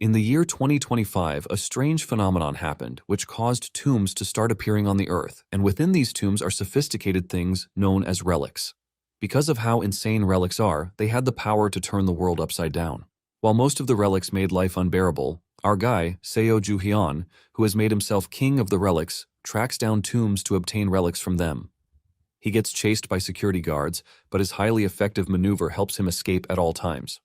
In the year 2025, a strange phenomenon happened which caused tombs to start appearing on the earth, and within these tombs are sophisticated things known as relics. Because of how insane relics are, they had the power to turn the world upside down. While most of the relics made life unbearable, our guy, Seo Ju-hyun, who has made himself king of the relics, tracks down tombs to obtain relics from them. He gets chased by security guards, but his highly effective maneuver helps him escape at all times.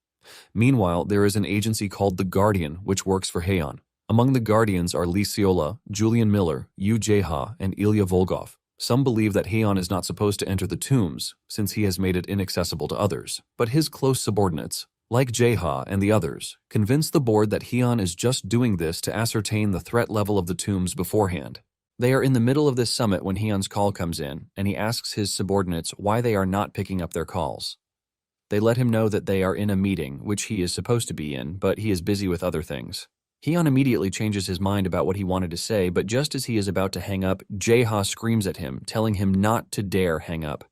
Meanwhile, there is an agency called the Guardian, which works for Haeon. Among the Guardians are Lee Seola, Julian Miller, Yoo Jae-ha, and Ilya Volkov. Some believe that Haeon is not supposed to enter the tombs, since he has made it inaccessible to others. But his close subordinates, like Jae-ha and the others, convince the board that Haeon is just doing this to ascertain the threat level of the tombs beforehand. They are in the middle of this summit when Haeon's call comes in, and he asks his subordinates why they are not picking up their calls. They let him know that they are in a meeting, which he is supposed to be in, but he is busy with other things. Haeon immediately changes his mind about what he wanted to say, but just as he is about to hang up, Jae-ha screams at him, telling him not to dare hang up.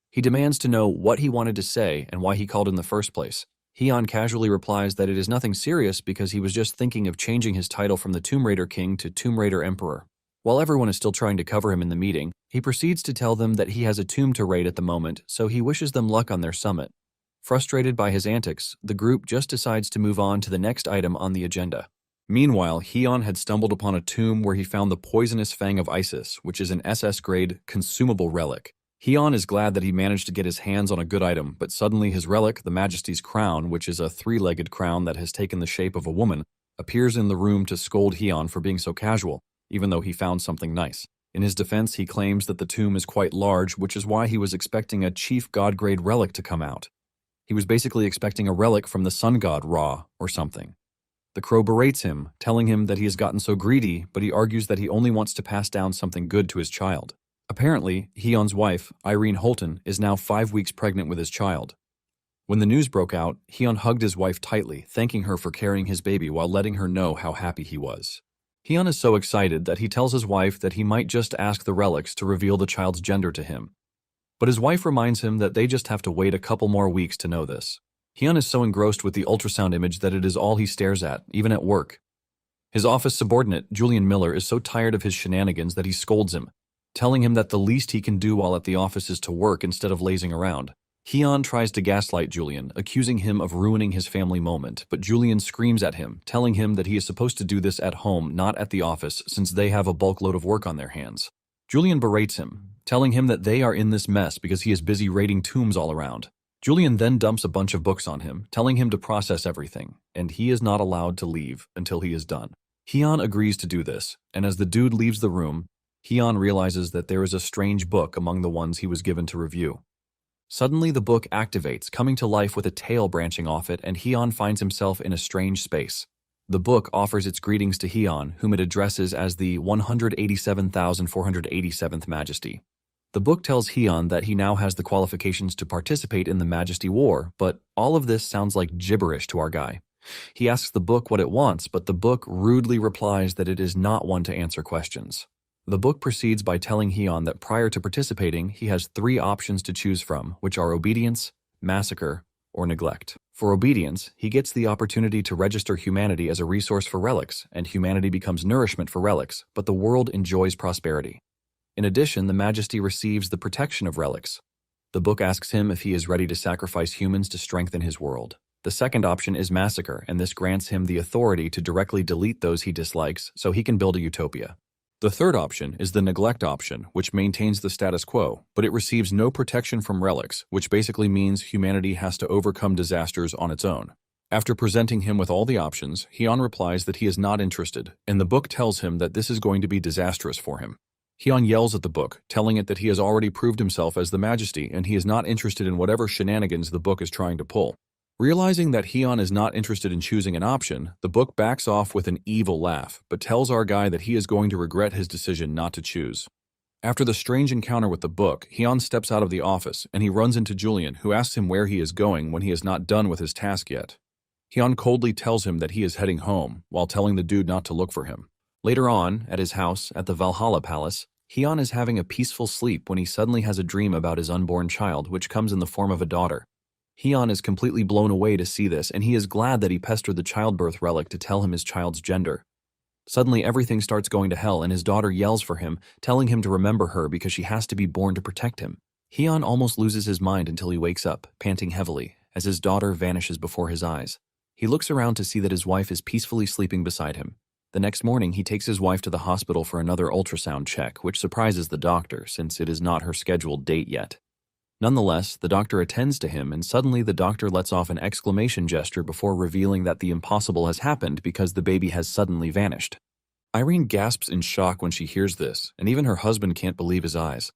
He demands to know what he wanted to say and why he called in the first place. Haeon casually replies that it is nothing serious because he was just thinking of changing his title from the Tomb Raider King to Tomb Raider Emperor. While everyone is still trying to cover him in the meeting, he proceeds to tell them that he has a tomb to raid at the moment, so he wishes them luck on their summit. Frustrated by his antics, the group just decides to move on to the next item on the agenda. Meanwhile, Haeon had stumbled upon a tomb where he found the poisonous Fang of Isis, which is an SS-grade consumable relic. Haeon is glad that he managed to get his hands on a good item, but suddenly his relic, the Majesty's Crown, which is a three-legged crown that has taken the shape of a woman, appears in the room to scold Haeon for being so casual, even though he found something nice. In his defense, he claims that the tomb is quite large, which is why he was expecting a chief god-grade relic to come out. He was basically expecting a relic from the sun god Ra or something. The crow berates him, telling him that he has gotten so greedy, but he argues that he only wants to pass down something good to his child. Apparently, Haeon's wife, Irene Holton, is now 5 weeks pregnant with his child. When the news broke out, Haeon hugged his wife tightly, thanking her for carrying his baby while letting her know how happy he was. Haeon is so excited that he tells his wife that he might just ask the relics to reveal the child's gender to him. But his wife reminds him that they just have to wait a couple more weeks to know this. Haeon is so engrossed with the ultrasound image that it is all he stares at, even at work. His office subordinate, Julian Miller, is so tired of his shenanigans that he scolds him, telling him that the least he can do while at the office is to work instead of lazing around. Haeon tries to gaslight Julian, accusing him of ruining his family moment, but Julian screams at him, telling him that he is supposed to do this at home, not at the office, since they have a bulk load of work on their hands. Julian berates him, telling him that they are in this mess because he is busy raiding tombs all around. Julian then dumps a bunch of books on him, telling him to process everything, and he is not allowed to leave until he is done. Haeon agrees to do this, and as the dude leaves the room, Haeon realizes that there is a strange book among the ones he was given to review. Suddenly the book activates, coming to life with a tail branching off it, and Haeon finds himself in a strange space. The book offers its greetings to Haeon, whom it addresses as the 187,487th Majesty. The book tells Haeon that he now has the qualifications to participate in the Majesty War, but all of this sounds like gibberish to our guy. He asks the book what it wants, but the book rudely replies that it is not one to answer questions. The book proceeds by telling Haeon that prior to participating, he has 3 options to choose from, which are obedience, massacre, or neglect. For obedience, he gets the opportunity to register humanity as a resource for relics, and humanity becomes nourishment for relics, but the world enjoys prosperity. In addition, the Majesty receives the protection of relics. The book asks him if he is ready to sacrifice humans to strengthen his world. The second option is massacre, and this grants him the authority to directly delete those he dislikes so he can build a utopia. The third option is the neglect option, which maintains the status quo, but it receives no protection from relics, which basically means humanity has to overcome disasters on its own. After presenting him with all the options, Haeon replies that he is not interested, and the book tells him that this is going to be disastrous for him. Haeon yells at the book, telling it that he has already proved himself as the Majesty and he is not interested in whatever shenanigans the book is trying to pull. Realizing that Haeon is not interested in choosing an option, the book backs off with an evil laugh, but tells our guy that he is going to regret his decision not to choose. After the strange encounter with the book, Haeon steps out of the office, and he runs into Julian, who asks him where he is going when he is not done with his task yet. Haeon coldly tells him that he is heading home, while telling the dude not to look for him. Later on, at his house at the Valhalla Palace, Haeon is having a peaceful sleep when he suddenly has a dream about his unborn child, which comes in the form of a daughter. Hyun is completely blown away to see this, and he is glad that he pestered the childbirth relic to tell him his child's gender. Suddenly, everything starts going to hell, and his daughter yells for him, telling him to remember her because she has to be born to protect him. Hyun almost loses his mind until he wakes up, panting heavily, as his daughter vanishes before his eyes. He looks around to see that his wife is peacefully sleeping beside him. The next morning, he takes his wife to the hospital for another ultrasound check, which surprises the doctor since it is not her scheduled date yet. Nonetheless, the doctor attends to him, and suddenly the doctor lets off an exclamation gesture before revealing that the impossible has happened because the baby has suddenly vanished. Irene gasps in shock when she hears this, and even her husband can't believe his eyes.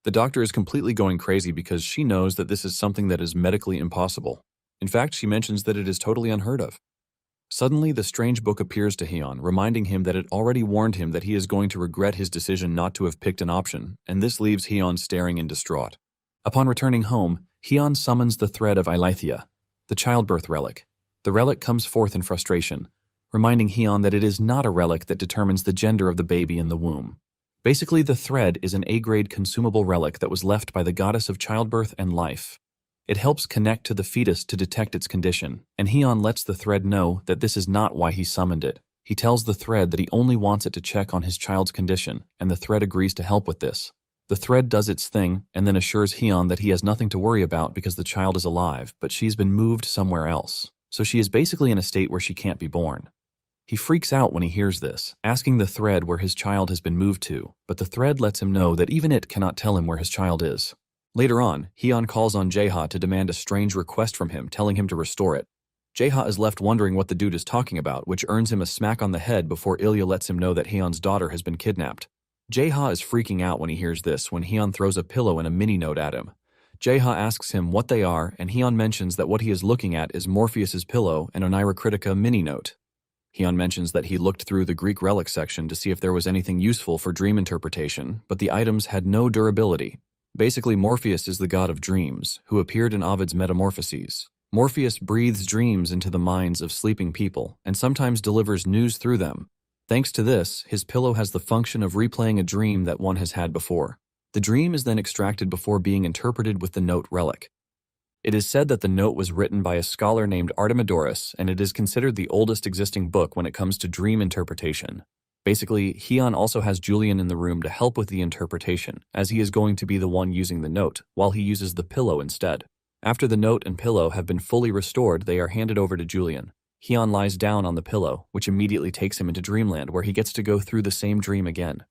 The doctor is completely going crazy because she knows that this is something that is medically impossible. In fact, she mentions that it is totally unheard of. Suddenly, the strange book appears to Hyun, reminding him that it already warned him that he is going to regret his decision not to have picked an option, and this leaves Hyun staring and distraught. Upon returning home, Hyun summons the thread of Eileithia, the childbirth relic. The relic comes forth in frustration, reminding Hyun that it is not a relic that determines the gender of the baby in the womb. Basically, the thread is an A-grade consumable relic that was left by the goddess of childbirth and life. It helps connect to the fetus to detect its condition, and Hyun lets the thread know that this is not why he summoned it. He tells the thread that he only wants it to check on his child's condition, and the thread agrees to help with this. The thread does its thing and then assures Hyun that he has nothing to worry about because the child is alive, but she's been moved somewhere else, so she is basically in a state where she can't be born. He freaks out when he hears this, asking the thread where his child has been moved to, but the thread lets him know that even it cannot tell him where his child is. Later on, Hyun calls on Jae-ha to demand a strange request from him, telling him to restore it. Jae-ha is left wondering what the dude is talking about, which earns him a smack on the head before Ilya lets him know that Hyun's daughter has been kidnapped. Jae-ha is freaking out when he hears this when Hyun throws a pillow and a mini-note at him. Jae-ha asks him what they are, and Hyun mentions that what he is looking at is Morpheus's pillow and Oneira Critica mini-note. Hyun mentions that he looked through the Greek relics section to see if there was anything useful for dream interpretation, but the items had no durability. Basically, Morpheus is the god of dreams, who appeared in Ovid's Metamorphoses. Morpheus breathes dreams into the minds of sleeping people, and sometimes delivers news through them. Thanks to this, his pillow has the function of replaying a dream that one has had before. The dream is then extracted before being interpreted with the note relic. It is said that the note was written by a scholar named Artemidorus, and it is considered the oldest existing book when it comes to dream interpretation. Basically, Hyun also has Julian in the room to help with the interpretation, as he is going to be the one using the note, while he uses the pillow instead. After the note and pillow have been fully restored, they are handed over to Julian. Hyun lies down on the pillow, which immediately takes him into dreamland, where he gets to go through the same dream again.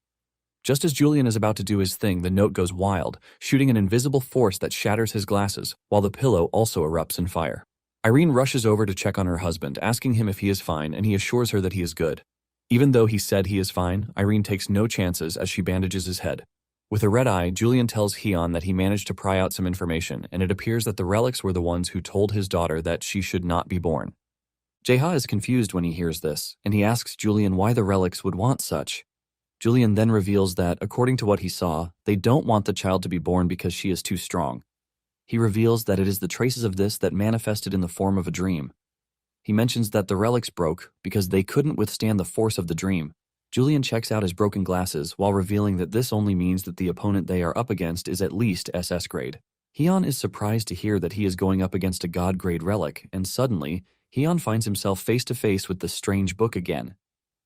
Just as Julian is about to do his thing, the note goes wild, shooting an invisible force that shatters his glasses, while the pillow also erupts in fire. Irene rushes over to check on her husband, asking him if he is fine, and he assures her that he is good. Even though he said he is fine, Irene takes no chances as she bandages his head. With a red eye, Julian tells Hyun that he managed to pry out some information, and it appears that the relics were the ones who told his daughter that she should not be born. Jae-ha is confused when he hears this, and he asks Julian why the relics would want such. Julian then reveals that, according to what he saw, they don't want the child to be born because she is too strong. He reveals that it is the traces of this that manifested in the form of a dream. He mentions that the relics broke because they couldn't withstand the force of the dream. Julian checks out his broken glasses while revealing that this only means that the opponent they are up against is at least SS grade. Hyun is surprised to hear that he is going up against a god-grade relic, and suddenly, Hyun finds himself face to face with the strange book again.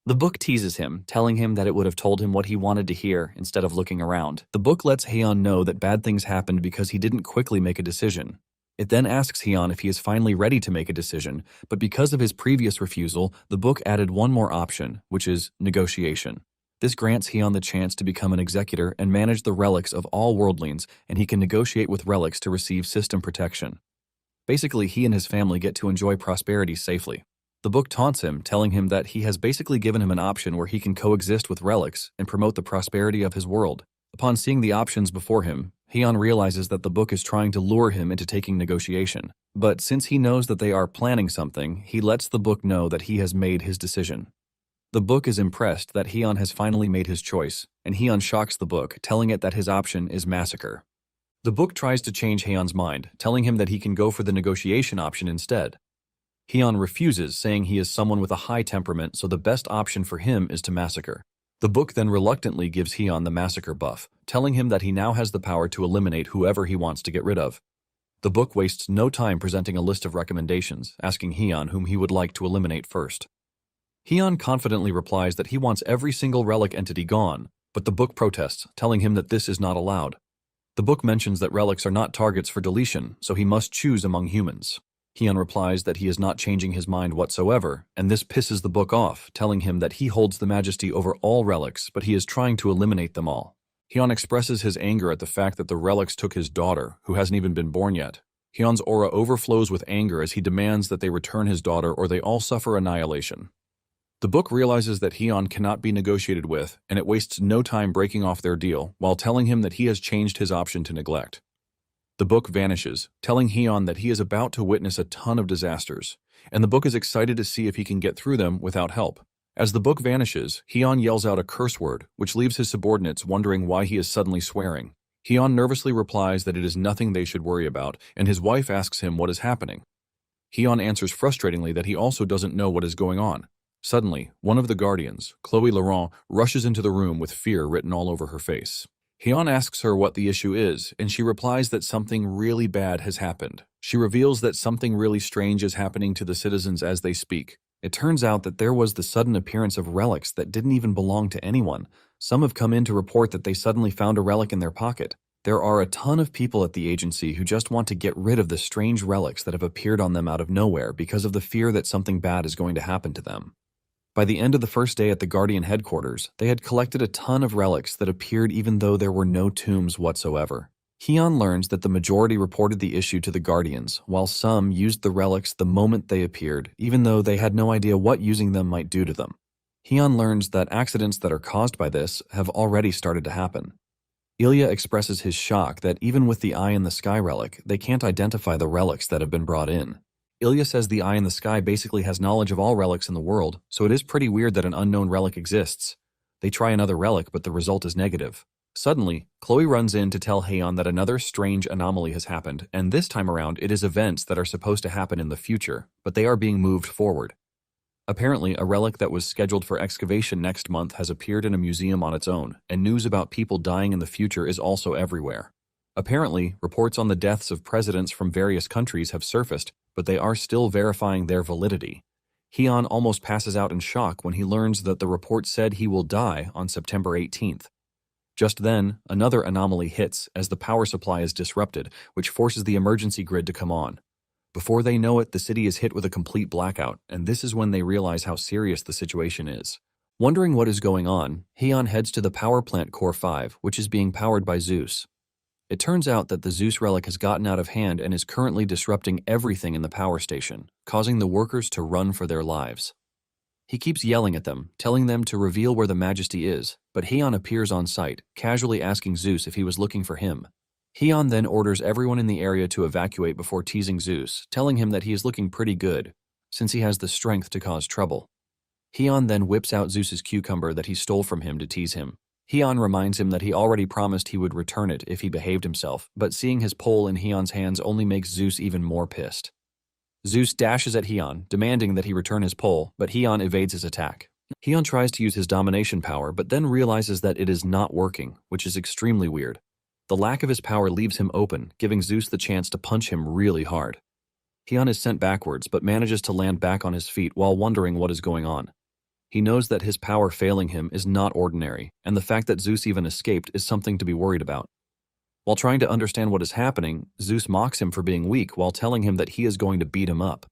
The book teases him, telling him that it would have told him what he wanted to hear instead of looking around. The book lets Hyun know that bad things happened because he didn't quickly make a decision. It then asks Hyun if he is finally ready to make a decision, but because of his previous refusal, the book added one more option, which is negotiation. This grants Hyun the chance to become an executor and manage the relics of all worldlings, and he can negotiate with relics to receive system protection. Basically, he and his family get to enjoy prosperity safely. The book taunts him, telling him that he has basically given him an option where he can coexist with relics and promote the prosperity of his world. Upon seeing the options before him, Hyun realizes that the book is trying to lure him into taking negotiation. But since he knows that they are planning something, he lets the book know that he has made his decision. The book is impressed that Hyun has finally made his choice, and Hyun shocks the book, telling it that his option is massacre. The book tries to change Hyun's mind, telling him that he can go for the negotiation option instead. Hyun refuses, saying he is someone with a high temperament, so the best option for him is to massacre. The book then reluctantly gives Hyun the massacre buff, telling him that he now has the power to eliminate whoever he wants to get rid of. The book wastes no time presenting a list of recommendations, asking Hyun whom he would like to eliminate first. Hyun confidently replies that he wants every single relic entity gone, but the book protests, telling him that this is not allowed. The book mentions that relics are not targets for deletion, so he must choose among humans. Hyun replies that he is not changing his mind whatsoever, and this pisses the book off, telling him that he holds the majesty over all relics, but he is trying to eliminate them all. Hyun expresses his anger at the fact that the relics took his daughter, who hasn't even been born yet. Hyun's aura overflows with anger as he demands that they return his daughter or they all suffer annihilation. The book realizes that Hyun cannot be negotiated with, and it wastes no time breaking off their deal while telling him that he has changed his option to neglect. The book vanishes, telling Hyun that he is about to witness a ton of disasters, and the book is excited to see if he can get through them without help. As the book vanishes, Hyun yells out a curse word, which leaves his subordinates wondering why he is suddenly swearing. Hyun nervously replies that it is nothing they should worry about, and his wife asks him what is happening. Hyun answers frustratingly that he also doesn't know what is going on. Suddenly, one of the guardians, Chloe Laurent, rushes into the room with fear written all over her face. Hyun asks her what the issue is, and she replies that something really bad has happened. She reveals that something really strange is happening to the citizens as they speak. It turns out that there was the sudden appearance of relics that didn't even belong to anyone. Some have come in to report that they suddenly found a relic in their pocket. There are a ton of people at the agency who just want to get rid of the strange relics that have appeared on them out of nowhere because of the fear that something bad is going to happen to them. By the end of the first day at the Guardian headquarters, they had collected a ton of relics that appeared even though there were no tombs whatsoever. Hyun learns that the majority reported the issue to the Guardians, while some used the relics the moment they appeared, even though they had no idea what using them might do to them. Hyun learns that accidents that are caused by this have already started to happen. Ilya expresses his shock that even with the Eye in the Sky relic, they can't identify the relics that have been brought in. Ilya says the Eye in the Sky basically has knowledge of all relics in the world, so it is pretty weird that an unknown relic exists. They try another relic, but the result is negative. Suddenly, Chloe runs in to tell Hyun that another strange anomaly has happened, and this time around it is events that are supposed to happen in the future, but they are being moved forward. Apparently, a relic that was scheduled for excavation next month has appeared in a museum on its own, and news about people dying in the future is also everywhere. Apparently, reports on the deaths of presidents from various countries have surfaced, but they are still verifying their validity. Hyun almost passes out in shock when he learns that the report said he will die on September 18th. Just then, another anomaly hits as the power supply is disrupted, which forces the emergency grid to come on. Before they know it, the city is hit with a complete blackout, and this is when they realize how serious the situation is. Wondering what is going on, Hyun heads to the power plant Core 5, which is being powered by Zeus. It turns out that the Zeus relic has gotten out of hand and is currently disrupting everything in the power station, causing the workers to run for their lives. He keeps yelling at them, telling them to reveal where the Majesty is, but Hyun appears on site, casually asking Zeus if he was looking for him. Hyun then orders everyone in the area to evacuate before teasing Zeus, telling him that he is looking pretty good, since he has the strength to cause trouble. Hyun then whips out Zeus's cucumber that he stole from him to tease him. Hyun reminds him that he already promised he would return it if he behaved himself, but seeing his pole in Hyun's hands only makes Zeus even more pissed. Zeus dashes at Hyun, demanding that he return his pole, but Hyun evades his attack. Hyun tries to use his domination power, but then realizes that it is not working, which is extremely weird. The lack of his power leaves him open, giving Zeus the chance to punch him really hard. Hyun is sent backwards, but manages to land back on his feet while wondering what is going on. He knows that his power failing him is not ordinary, and the fact that Zeus even escaped is something to be worried about. While trying to understand what is happening, Zeus mocks him for being weak while telling him that he is going to beat him up.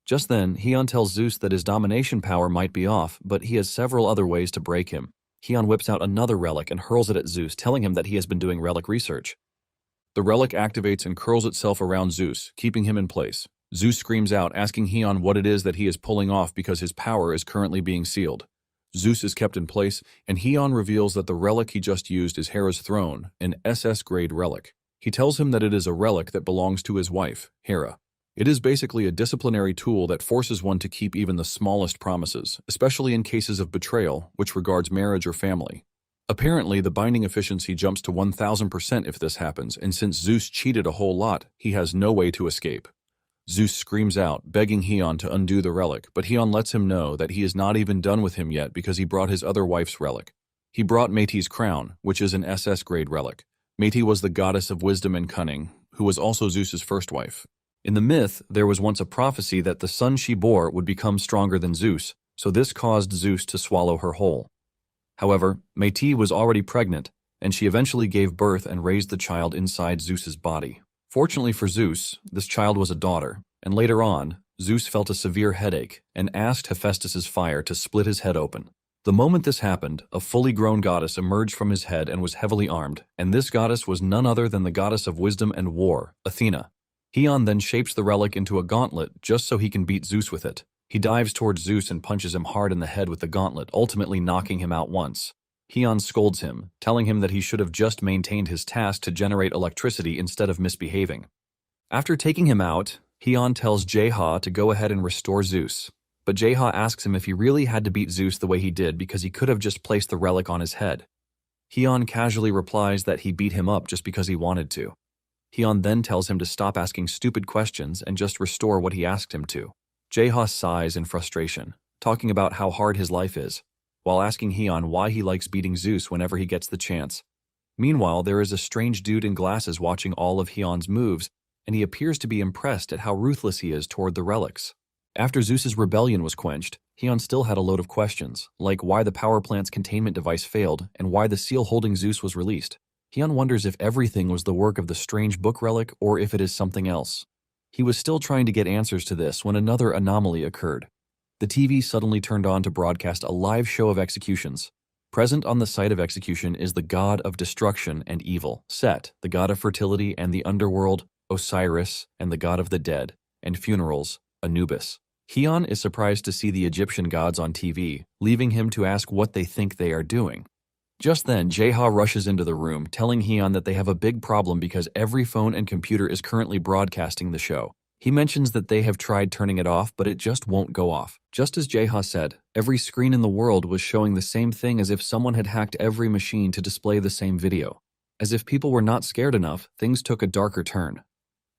Just then, Hyun tells Zeus that his domination power might be off, but he has several other ways to break him. Hyun whips out another relic and hurls it at Zeus, telling him that he has been doing relic research. The relic activates and curls itself around Zeus, keeping him in place. Zeus screams out, asking Hyun what it is that he is pulling off because his power is currently being sealed. Zeus is kept in place, and Hyun reveals that the relic he just used is Hera's throne, an SS-grade relic. He tells him that it is a relic that belongs to his wife, Hera. It is basically a disciplinary tool that forces one to keep even the smallest promises, especially in cases of betrayal, which regards marriage or family. Apparently, the binding efficiency jumps to 1000% if this happens, and since Zeus cheated a whole lot, he has no way to escape. Zeus screams out, begging Hyun to undo the relic, but Hyun lets him know that he is not even done with him yet because he brought his other wife's relic. He brought Métis' crown, which is an SS-grade relic. Métis was the goddess of wisdom and cunning, who was also Zeus's first wife. In the myth, there was once a prophecy that the son she bore would become stronger than Zeus, so this caused Zeus to swallow her whole. However, Métis was already pregnant, and she eventually gave birth and raised the child inside Zeus's body. Fortunately for Zeus, this child was a daughter, and later on, Zeus felt a severe headache and asked Hephaestus's fire to split his head open. The moment this happened, a fully grown goddess emerged from his head and was heavily armed, and this goddess was none other than the goddess of wisdom and war, Athena. Hyon then shapes the relic into a gauntlet just so he can beat Zeus with it. He dives towards Zeus and punches him hard in the head with the gauntlet, ultimately knocking him out once. Hyon scolds him, telling him that he should have just maintained his task to generate electricity instead of misbehaving. After taking him out, Hyon tells Jeha to go ahead and restore Zeus, but Jeha asks him if he really had to beat Zeus the way he did because he could have just placed the relic on his head. Hyon casually replies that he beat him up just because he wanted to. Hyon then tells him to stop asking stupid questions and just restore what he asked him to. Jeha sighs in frustration, talking about how hard his life is, while asking Hyon why he likes beating Zeus whenever he gets the chance. Meanwhile, there is a strange dude in glasses watching all of Hyon's moves, and he appears to be impressed at how ruthless he is toward the relics. After Zeus's rebellion was quenched, Hyon still had a load of questions, like why the power plant's containment device failed and why the seal holding Zeus was released. Hyon wonders if everything was the work of the strange book relic or if it is something else. He was still trying to get answers to this when another anomaly occurred. The TV suddenly turned on to broadcast a live show of executions. Present on the site of execution is the god of destruction and evil, Set, the god of fertility and the underworld, Osiris, and the god of the dead, and funerals, Anubis. Hyon is surprised to see the Egyptian gods on TV, leaving him to ask what they think they are doing. Just then, Jeha rushes into the room, telling Hyon that they have a big problem because every phone and computer is currently broadcasting the show. He mentions that they have tried turning it off, but it just won't go off. Just as Jeha said, every screen in the world was showing the same thing, as if someone had hacked every machine to display the same video. As if people were not scared enough, things took a darker turn.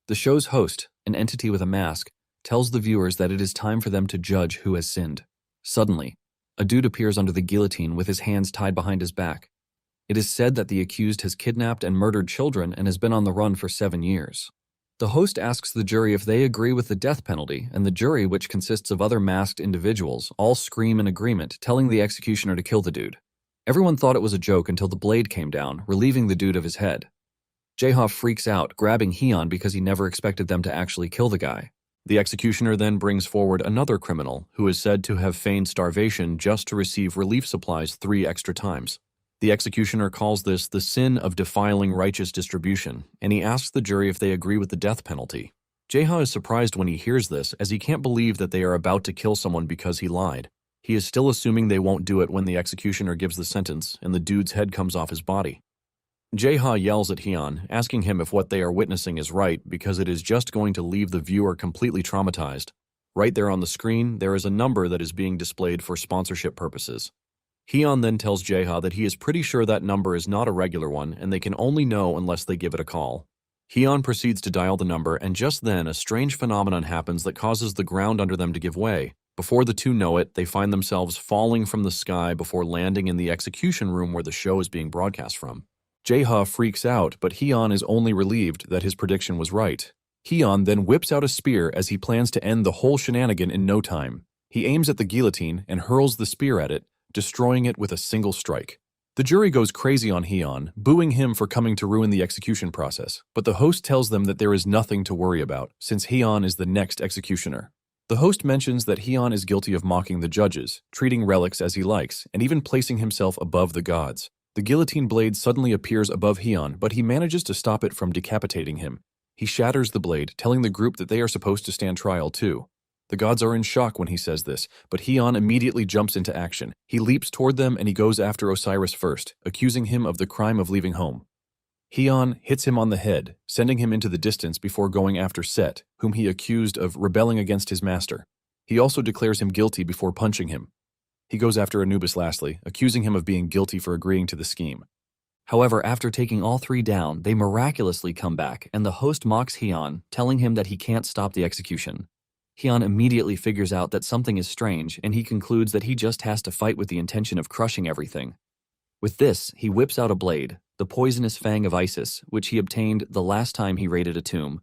The show's host, an entity with a mask, tells the viewers that it is time for them to judge who has sinned. Suddenly, a dude appears under the guillotine with his hands tied behind his back. It is said that the accused has kidnapped and murdered children and has been on the run for 7 years. The host asks the jury if they agree with the death penalty, and the jury, which consists of other masked individuals, all scream in agreement, telling the executioner to kill the dude. Everyone thought it was a joke until the blade came down, relieving the dude of his head. Jeha freaks out, grabbing Hyon because he never expected them to actually kill the guy. The executioner then brings forward another criminal who is said to have feigned starvation just to receive relief supplies 3 extra times. The executioner calls this the sin of defiling righteous distribution, and he asks the jury if they agree with the death penalty. Jeha is surprised when he hears this, as he can't believe that they are about to kill someone because he lied. He is still assuming they won't do it when the executioner gives the sentence and the dude's head comes off his body. Jeha yells at Hyon, asking him if what they are witnessing is right because it is just going to leave the viewer completely traumatized. Right there on the screen, there is a number that is being displayed for sponsorship purposes. Hyon then tells Jeha that he is pretty sure that number is not a regular one and they can only know unless they give it a call. Hyon proceeds to dial the number, and just then a strange phenomenon happens that causes the ground under them to give way. Before the two know it, they find themselves falling from the sky before landing in the execution room where the show is being broadcast from. Jeha freaks out, but Hyon is only relieved that his prediction was right. Hyon then whips out a spear as he plans to end the whole shenanigan in no time. He aims at the guillotine and hurls the spear at it, destroying it with a single strike. The jury goes crazy on Hyon, booing him for coming to ruin the execution process, but the host tells them that there is nothing to worry about, since Hyon is the next executioner. The host mentions that Hyon is guilty of mocking the judges, treating relics as he likes, and even placing himself above the gods. The guillotine blade suddenly appears above Hyon, but he manages to stop it from decapitating him. He shatters the blade, telling the group that they are supposed to stand trial too. The gods are in shock when he says this, but Hyon immediately jumps into action. He leaps toward them and he goes after Osiris first, accusing him of the crime of leaving home. Hyon hits him on the head, sending him into the distance before going after Set, whom he accused of rebelling against his master. He also declares him guilty before punching him. He goes after Anubis lastly, accusing him of being guilty for agreeing to the scheme. However, after taking all 3 down, they miraculously come back, and the host mocks Hyon, telling him that he can't stop the execution. Hyon immediately figures out that something is strange, and he concludes that he just has to fight with the intention of crushing everything. With this, he whips out a blade, the poisonous fang of Isis, which he obtained the last time he raided a tomb.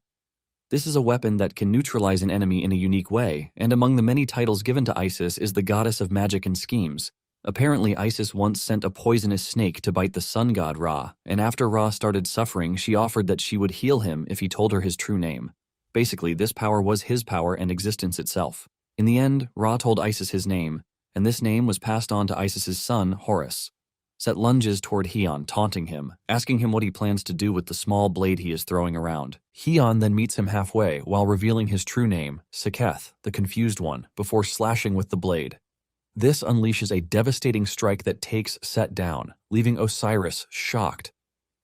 This is a weapon that can neutralize an enemy in a unique way, and among the many titles given to Isis is the goddess of magic and schemes. Apparently, Isis once sent a poisonous snake to bite the sun god Ra, and after Ra started suffering, she offered that she would heal him if he told her his true name. Basically, this power was his power and existence itself. In the end, Ra told Isis his name, and this name was passed on to Isis's son, Horus. Set lunges toward Heon, taunting him, asking him what he plans to do with the small blade he is throwing around. Heon then meets him halfway while revealing his true name, Seketh, the Confused One, before slashing with the blade. This unleashes a devastating strike that takes Set down, leaving Osiris shocked.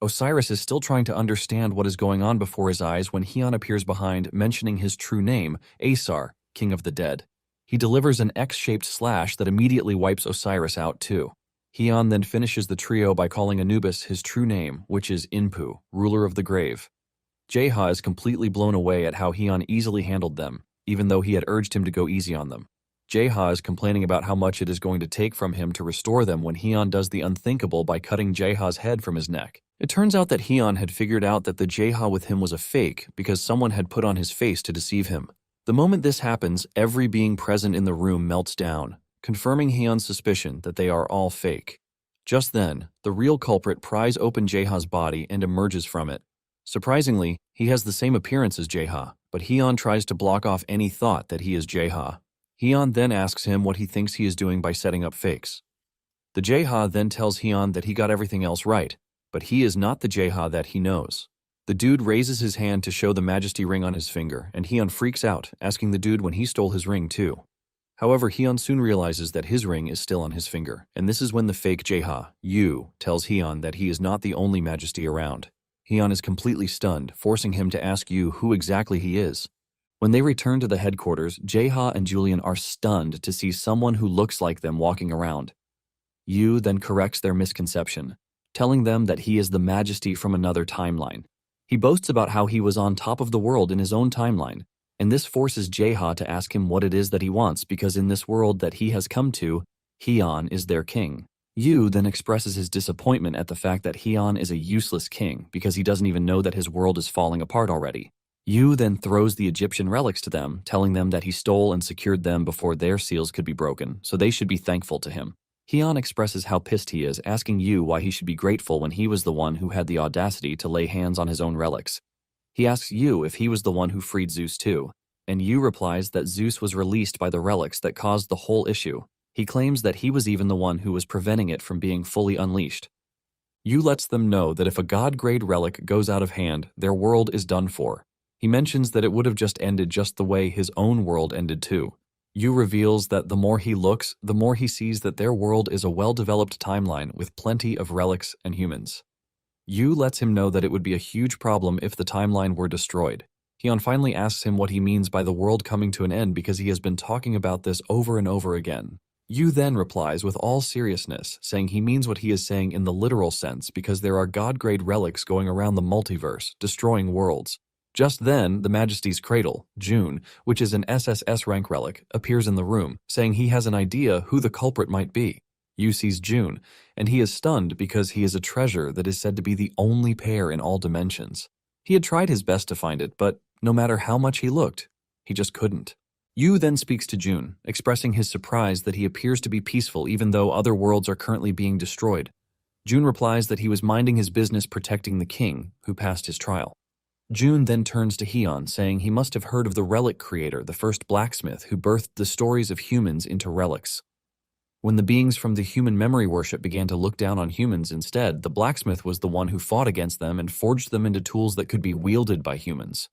Osiris is still trying to understand what is going on before his eyes when Heon appears behind, mentioning his true name, Asar, King of the Dead. He delivers an X-shaped slash that immediately wipes Osiris out too. Heon then finishes the trio by calling Anubis his true name, which is Inpu, ruler of the grave. Jeha is completely blown away at how Heon easily handled them, even though he had urged him to go easy on them. Jeha is complaining about how much it is going to take from him to restore them when Heon does the unthinkable by cutting Jeha's head from his neck. It turns out that Heon had figured out that the Jeha with him was a fake because someone had put on his face to deceive him. The moment this happens, every being present in the room melts down, confirming Heon's suspicion that they are all fake. Just then, the real culprit pries open Jeha's body and emerges from it. Surprisingly, he has the same appearance as Jeha, but Heon tries to block off any thought that he is Jeha. Heon then asks him what he thinks he is doing by setting up fakes. The Jeha then tells Heon that he got everything else right, but he is not the Jeha that he knows. The dude raises his hand to show the Majesty ring on his finger, and Heon freaks out, asking the dude when he stole his ring too. However, Heon soon realizes that his ring is still on his finger, and this is when the fake Jeha, Yu, tells Heon that he is not the only Majesty around. Heon is completely stunned, forcing him to ask Yu who exactly he is. When they return to the headquarters, Jeha and Julian are stunned to see someone who looks like them walking around. Yu then corrects their misconception, telling them that he is the Majesty from another timeline. He boasts about how he was on top of the world in his own timeline, and this forces Jeha to ask him what it is that he wants because in this world that he has come to, Heon is their king. Yu then expresses his disappointment at the fact that Heon is a useless king because he doesn't even know that his world is falling apart already. Yu then throws the Egyptian relics to them, telling them that he stole and secured them before their seals could be broken, so they should be thankful to him. Heon expresses how pissed he is, asking Yu why he should be grateful when he was the one who had the audacity to lay hands on his own relics. He asks Yu if he was the one who freed Zeus too, and Yu replies that Zeus was released by the relics that caused the whole issue. He claims that he was even the one who was preventing it from being fully unleashed. Yu lets them know that if a god-grade relic goes out of hand, their world is done for. He mentions that it would have just ended just the way his own world ended too. Yu reveals that the more he looks, the more he sees that their world is a well-developed timeline with plenty of relics and humans. Yu lets him know that it would be a huge problem if the timeline were destroyed. Heon finally asks him what he means by the world coming to an end because he has been talking about this over and over again. Yu then replies with all seriousness, saying he means what he is saying in the literal sense because there are god-grade relics going around the multiverse, destroying worlds. Just then, the Majesty's cradle, June, which is an SSS rank relic, appears in the room, saying he has an idea who the culprit might be. Yu sees June, and he is stunned because he is a treasure that is said to be the only pair in all dimensions. He had tried his best to find it, but no matter how much he looked, he just couldn't. Yu then speaks to June, expressing his surprise that he appears to be peaceful even though other worlds are currently being destroyed. June replies that he was minding his business protecting the king, who passed his trial. June then turns to Heon, saying he must have heard of the relic creator, the first blacksmith who birthed the stories of humans into relics. When the beings from the human memory worship began to look down on humans instead, the blacksmith was the one who fought against them and forged them into tools that could be wielded by humans.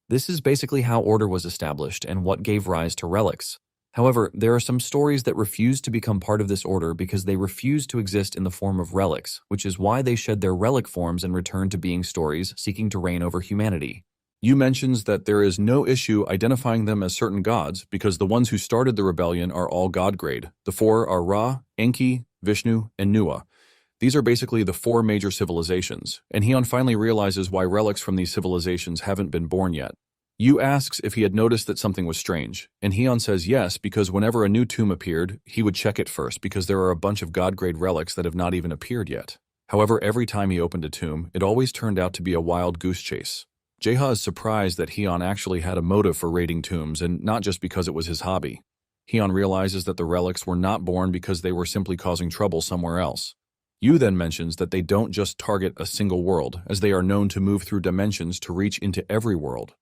This is basically how order was established and what gave rise to relics. However, there are some stories that refuse to become part of this order because they refuse to exist in the form of relics, which is why they shed their relic forms and return to being stories seeking to reign over humanity. Yu mentions that there is no issue identifying them as certain gods because the ones who started the rebellion are all god-grade. The four are Ra, Enki, Vishnu, and Nuwa. These are basically the four major civilizations, and Heon finally realizes why relics from these civilizations haven't been born yet. Yu asks if he had noticed that something was strange, and Hyun says yes because whenever a new tomb appeared, he would check it first because there are a bunch of god-grade relics that have not even appeared yet. However, every time he opened a tomb, it always turned out to be a wild goose chase. Jae-ha is surprised that Hyun actually had a motive for raiding tombs and not just because it was his hobby. Hyun realizes that the relics were not born because they were simply causing trouble somewhere else. Yu then mentions that they don't just target a single world, as they are known to move through dimensions to reach into every world.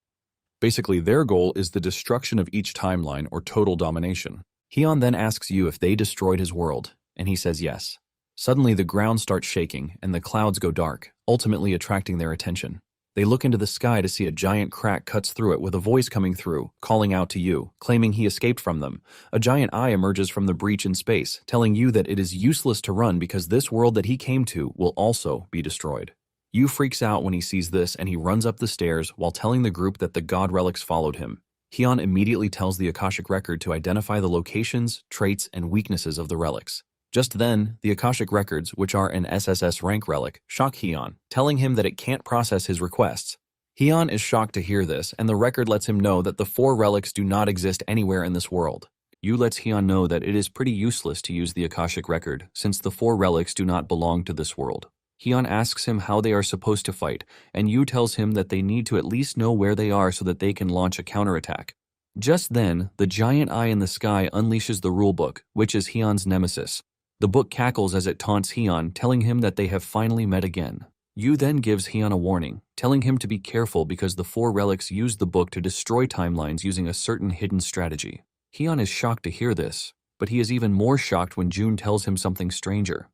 Basically, their goal is the destruction of each timeline or total domination. Hyun then asks Yu if they destroyed his world, and he says yes. Suddenly, the ground starts shaking and the clouds go dark, ultimately attracting their attention. They look into the sky to see a giant crack cuts through it with a voice coming through, calling out to Yu, claiming he escaped from them. A giant eye emerges from the breach in space, telling Yu that it is useless to run because this world that he came to will also be destroyed. Yu freaks out when he sees this and he runs up the stairs while telling the group that the god relics followed him. Hyun immediately tells the Akashic Record to identify the locations, traits, and weaknesses of the relics. Just then, the Akashic Records, which are an SSS rank relic, shock Hyun, telling him that it can't process his requests. Hyun is shocked to hear this, and the record lets him know that the 4 relics do not exist anywhere in this world. Yu lets Hyun know that it is pretty useless to use the Akashic Record, since the 4 relics do not belong to this world. Hyun asks him how they are supposed to fight, and Yu tells him that they need to at least know where they are so that they can launch a counterattack. Just then, the giant eye in the sky unleashes the rulebook, which is Hyun's nemesis. The book cackles as it taunts Hyun, telling him that they have finally met again. Yu then gives Hyun a warning, telling him to be careful because the 4 relics use the book to destroy timelines using a certain hidden strategy. Hyun is shocked to hear this, but he is even more shocked when June tells him something stranger.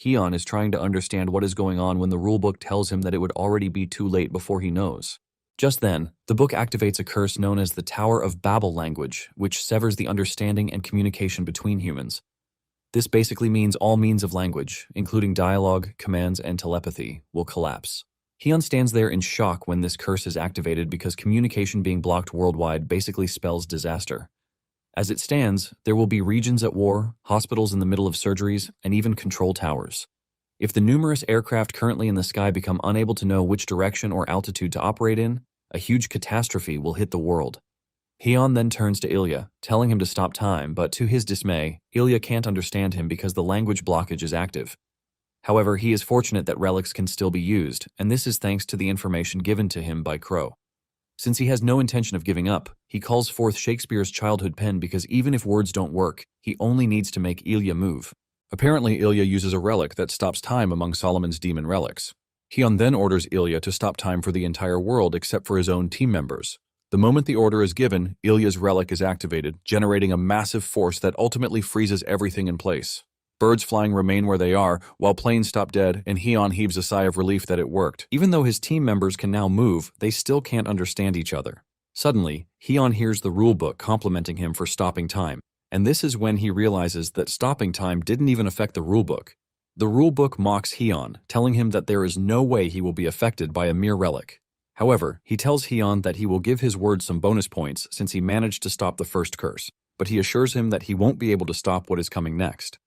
Hyun is trying to understand what is going on when the rulebook tells him that it would already be too late before he knows. Just then, the book activates a curse known as the Tower of Babel language, which severs the understanding and communication between humans. This basically means all means of language, including dialogue, commands, and telepathy, will collapse. Hyun stands there in shock when this curse is activated because communication being blocked worldwide basically spells disaster. As it stands, there will be regions at war, hospitals in the middle of surgeries, and even control towers. If the numerous aircraft currently in the sky become unable to know which direction or altitude to operate in, a huge catastrophe will hit the world. Hyun then turns to Ilya, telling him to stop time, but to his dismay, Ilya can't understand him because the language blockage is active. However, he is fortunate that relics can still be used, and this is thanks to the information given to him by Crow. Since he has no intention of giving up, he calls forth Shakespeare's childhood pen because even if words don't work, he only needs to make Ilya move. Apparently, Ilya uses a relic that stops time among Solomon's demon relics. Hyun then orders Ilya to stop time for the entire world except for his own team members. The moment the order is given, Ilya's relic is activated, generating a massive force that ultimately freezes everything in place. Birds flying remain where they are, while planes stop dead, and Hyun heaves a sigh of relief that it worked. Even though his team members can now move, they still can't understand each other. Suddenly, Hyun hears the rulebook complimenting him for stopping time, and this is when he realizes that stopping time didn't even affect the rulebook. The rulebook mocks Hyun, telling him that there is no way he will be affected by a mere relic. However, he tells Hyun that he will give his word some bonus points since he managed to stop the first curse, but he assures him that he won't be able to stop what is coming next.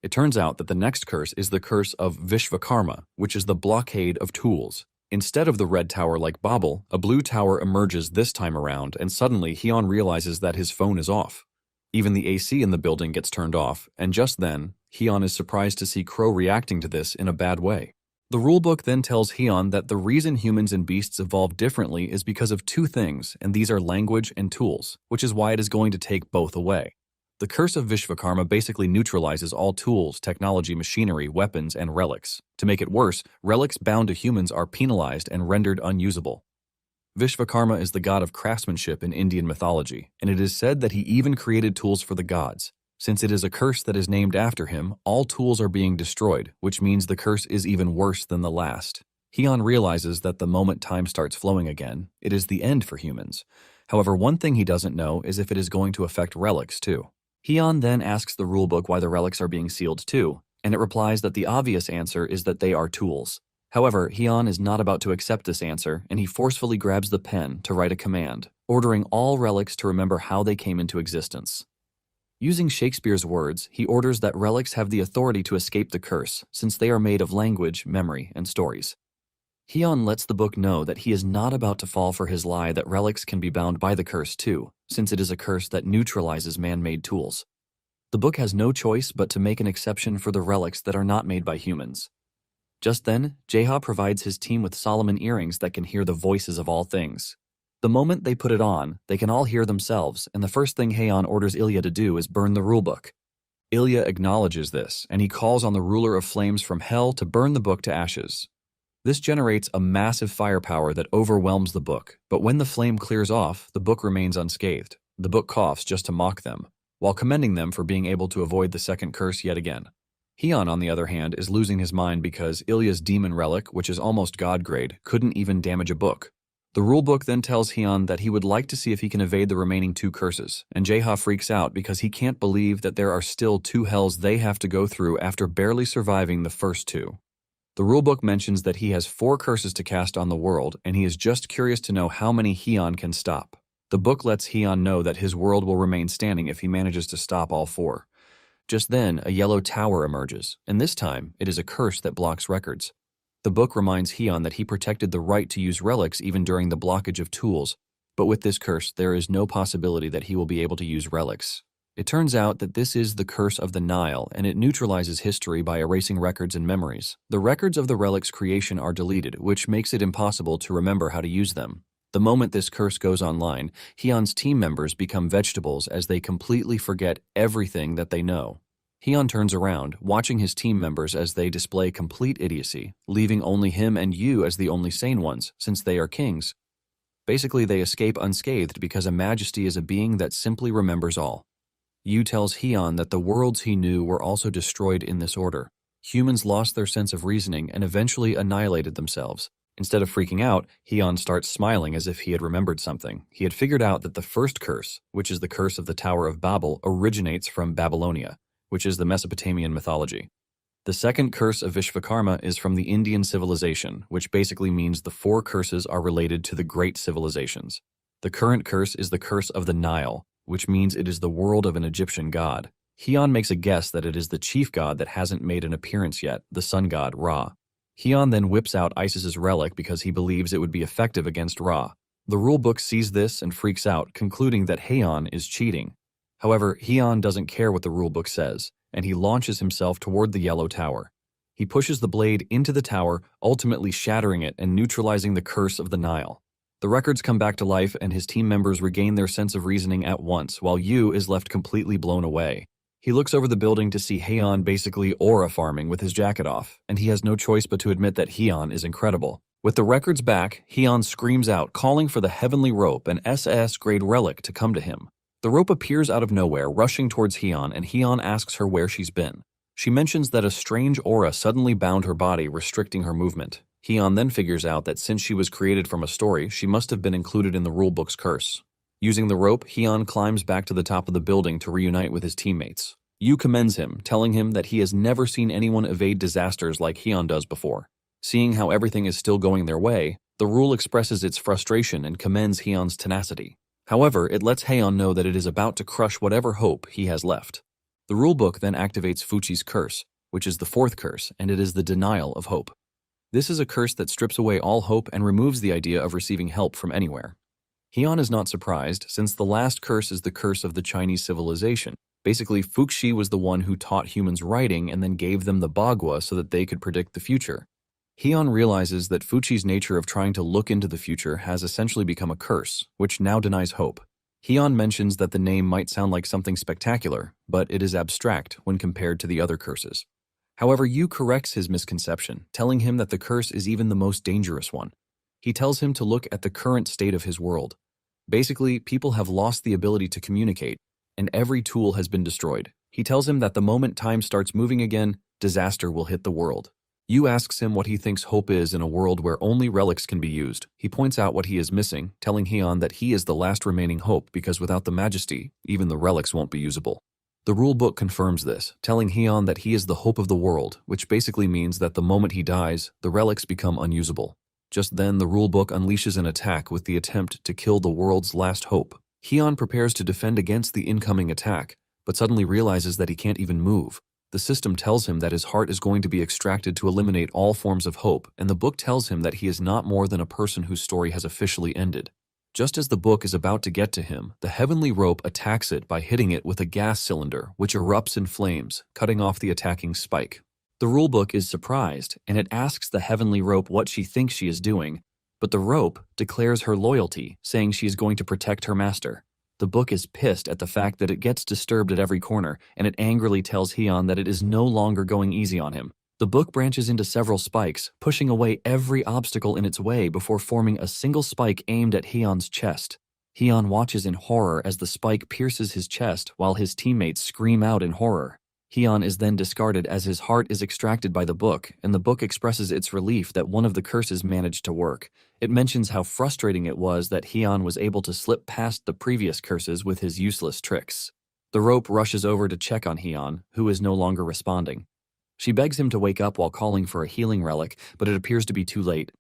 It turns out that the next curse is the curse of Vishvakarma, which is the blockade of tools. Instead of the red tower like Babel, a blue tower emerges this time around, and suddenly Hyun realizes that his phone is off. Even the AC in the building gets turned off, and just then, Hyun is surprised to see Crow reacting to this in a bad way. The rulebook then tells Hyun that the reason humans and beasts evolve differently is because of 2 things, and these are language and tools, which is why it is going to take both away. The curse of Vishvakarma basically neutralizes all tools, technology, machinery, weapons, and relics. To make it worse, relics bound to humans are penalized and rendered unusable. Vishvakarma is the god of craftsmanship in Indian mythology, and it is said that he even created tools for the gods. Since it is a curse that is named after him, all tools are being destroyed, which means the curse is even worse than the last. Hyun realizes that the moment time starts flowing again, it is the end for humans. However, one thing he doesn't know is if it is going to affect relics too. Hyun then asks the rulebook why the relics are being sealed too, and it replies that the obvious answer is that they are tools. However, Hyun is not about to accept this answer, and he forcefully grabs the pen to write a command, ordering all relics to remember how they came into existence. Using Shakespeare's words, he orders that relics have the authority to escape the curse, since they are made of language, memory, and stories. Hyun lets the book know that he is not about to fall for his lie that relics can be bound by the curse too, since it is a curse that neutralizes man-made tools. The book has no choice but to make an exception for the relics that are not made by humans. Just then, Jae-ha provides his team with Solomon earrings that can hear the voices of all things. The moment they put it on, they can all hear themselves, and the first thing Haeon orders Ilya to do is burn the rulebook. Ilya acknowledges this, and he calls on the ruler of flames from hell to burn the book to ashes. This generates a massive firepower that overwhelms the book, but when the flame clears off, the book remains unscathed. The book coughs just to mock them, while commending them for being able to avoid the second curse yet again. Hyun, on the other hand, is losing his mind because Ilya's demon relic, which is almost god grade, couldn't even damage a book. The rulebook then tells Hyun that he would like to see if he can evade the remaining 2 curses, and Jae-ha freaks out because he can't believe that there are still 2 hells they have to go through after barely surviving the first 2. The rulebook mentions that he has 4 curses to cast on the world, and he is just curious to know how many Hyun can stop. The book lets Hyun know that his world will remain standing if he manages to stop all 4. Just then, a yellow tower emerges, and this time, it is a curse that blocks records. The book reminds Hyun that he protected the right to use relics even during the blockage of tools, but with this curse, there is no possibility that he will be able to use relics. It turns out that this is the curse of the Nile, and it neutralizes history by erasing records and memories. The records of the relic's creation are deleted, which makes it impossible to remember how to use them. The moment this curse goes online, Hyun's team members become vegetables as they completely forget everything that they know. Hyun turns around, watching his team members as they display complete idiocy, leaving only him and Yu as the only sane ones, since they are kings. Basically, they escape unscathed because a majesty is a being that simply remembers all. Yu tells Hyun that the worlds he knew were also destroyed in this order. Humans lost their sense of reasoning and eventually annihilated themselves. Instead of freaking out, Hyun starts smiling as if he had remembered something. He had figured out that the first curse, which is the curse of the Tower of Babel, originates from Babylonia, which is the Mesopotamian mythology. The second curse of Vishvakarma is from the Indian civilization, which basically means the 4 curses are related to the great civilizations. The current curse is the curse of the Nile, which means it is the world of an Egyptian god. Hyun makes a guess that it is the chief god that hasn't made an appearance yet, the sun god Ra. Hyun then whips out Isis's relic because he believes it would be effective against Ra. The rulebook sees this and freaks out, concluding that Haeon is cheating. However, Hyun doesn't care what the rulebook says, and he launches himself toward the yellow tower. He pushes the blade into the tower, ultimately shattering it and neutralizing the curse of the Nile. The records come back to life and his team members regain their sense of reasoning at once, while Yu is left completely blown away. He looks over the building to see Haeon basically aura farming with his jacket off, and he has no choice but to admit that Hyun is incredible. With the records back, Hyun screams out, calling for the heavenly rope, an SS-grade relic, to come to him. The rope appears out of nowhere, rushing towards Hyun, and Hyun asks her where she's been. She mentions that a strange aura suddenly bound her body, restricting her movement. Hyun then figures out that since she was created from a story, she must have been included in the rulebook's curse. Using the rope, Hyun climbs back to the top of the building to reunite with his teammates. Yu commends him, telling him that he has never seen anyone evade disasters like Hyun does before. Seeing how everything is still going their way, the rule expresses its frustration and commends Hyun's tenacity. However, it lets Haeon know that it is about to crush whatever hope he has left. The rulebook then activates Fuchi's curse, which is the 4th curse, and it is the denial of hope. This is a curse that strips away all hope and removes the idea of receiving help from anywhere. Hyun is not surprised, since the last curse is the curse of the Chinese civilization. Basically, Fuxi was the one who taught humans writing and then gave them the Bagua so that they could predict the future. Hyun realizes that Fuchi's nature of trying to look into the future has essentially become a curse, which now denies hope. Hyun mentions that the name might sound like something spectacular, but it is abstract when compared to the other curses. However, Yu corrects his misconception, telling him that the curse is even the most dangerous one. He tells him to look at the current state of his world. Basically, people have lost the ability to communicate, and every tool has been destroyed. He tells him that the moment time starts moving again, disaster will hit the world. Yu asks him what he thinks hope is in a world where only relics can be used. He points out what he is missing, telling Hyun that he is the last remaining hope because without the majesty, even the relics won't be usable. The rulebook confirms this, telling Hyun that he is the hope of the world, which basically means that the moment he dies, the relics become unusable. Just then, the rulebook unleashes an attack with the attempt to kill the world's last hope. Hyun prepares to defend against the incoming attack, but suddenly realizes that he can't even move. The system tells him that his heart is going to be extracted to eliminate all forms of hope, and the book tells him that he is not more than a person whose story has officially ended. Just as the book is about to get to him, the heavenly rope attacks it by hitting it with a gas cylinder, which erupts in flames, cutting off the attacking spike. The rulebook is surprised, and it asks the heavenly rope what she thinks she is doing, but the rope declares her loyalty, saying she is going to protect her master. The book is pissed at the fact that it gets disturbed at every corner, and it angrily tells Hyun that it is no longer going easy on him. The book branches into several spikes, pushing away every obstacle in its way before forming a single spike aimed at Hyun's chest. Hyun watches in horror as the spike pierces his chest while his teammates scream out in horror. Hyun is then discarded as his heart is extracted by the book, and the book expresses its relief that one of the curses managed to work. It mentions how frustrating it was that Hyun was able to slip past the previous curses with his useless tricks. The rope rushes over to check on Hyun, who is no longer responding. She begs him to wake up while calling for a healing relic, but it appears to be too late.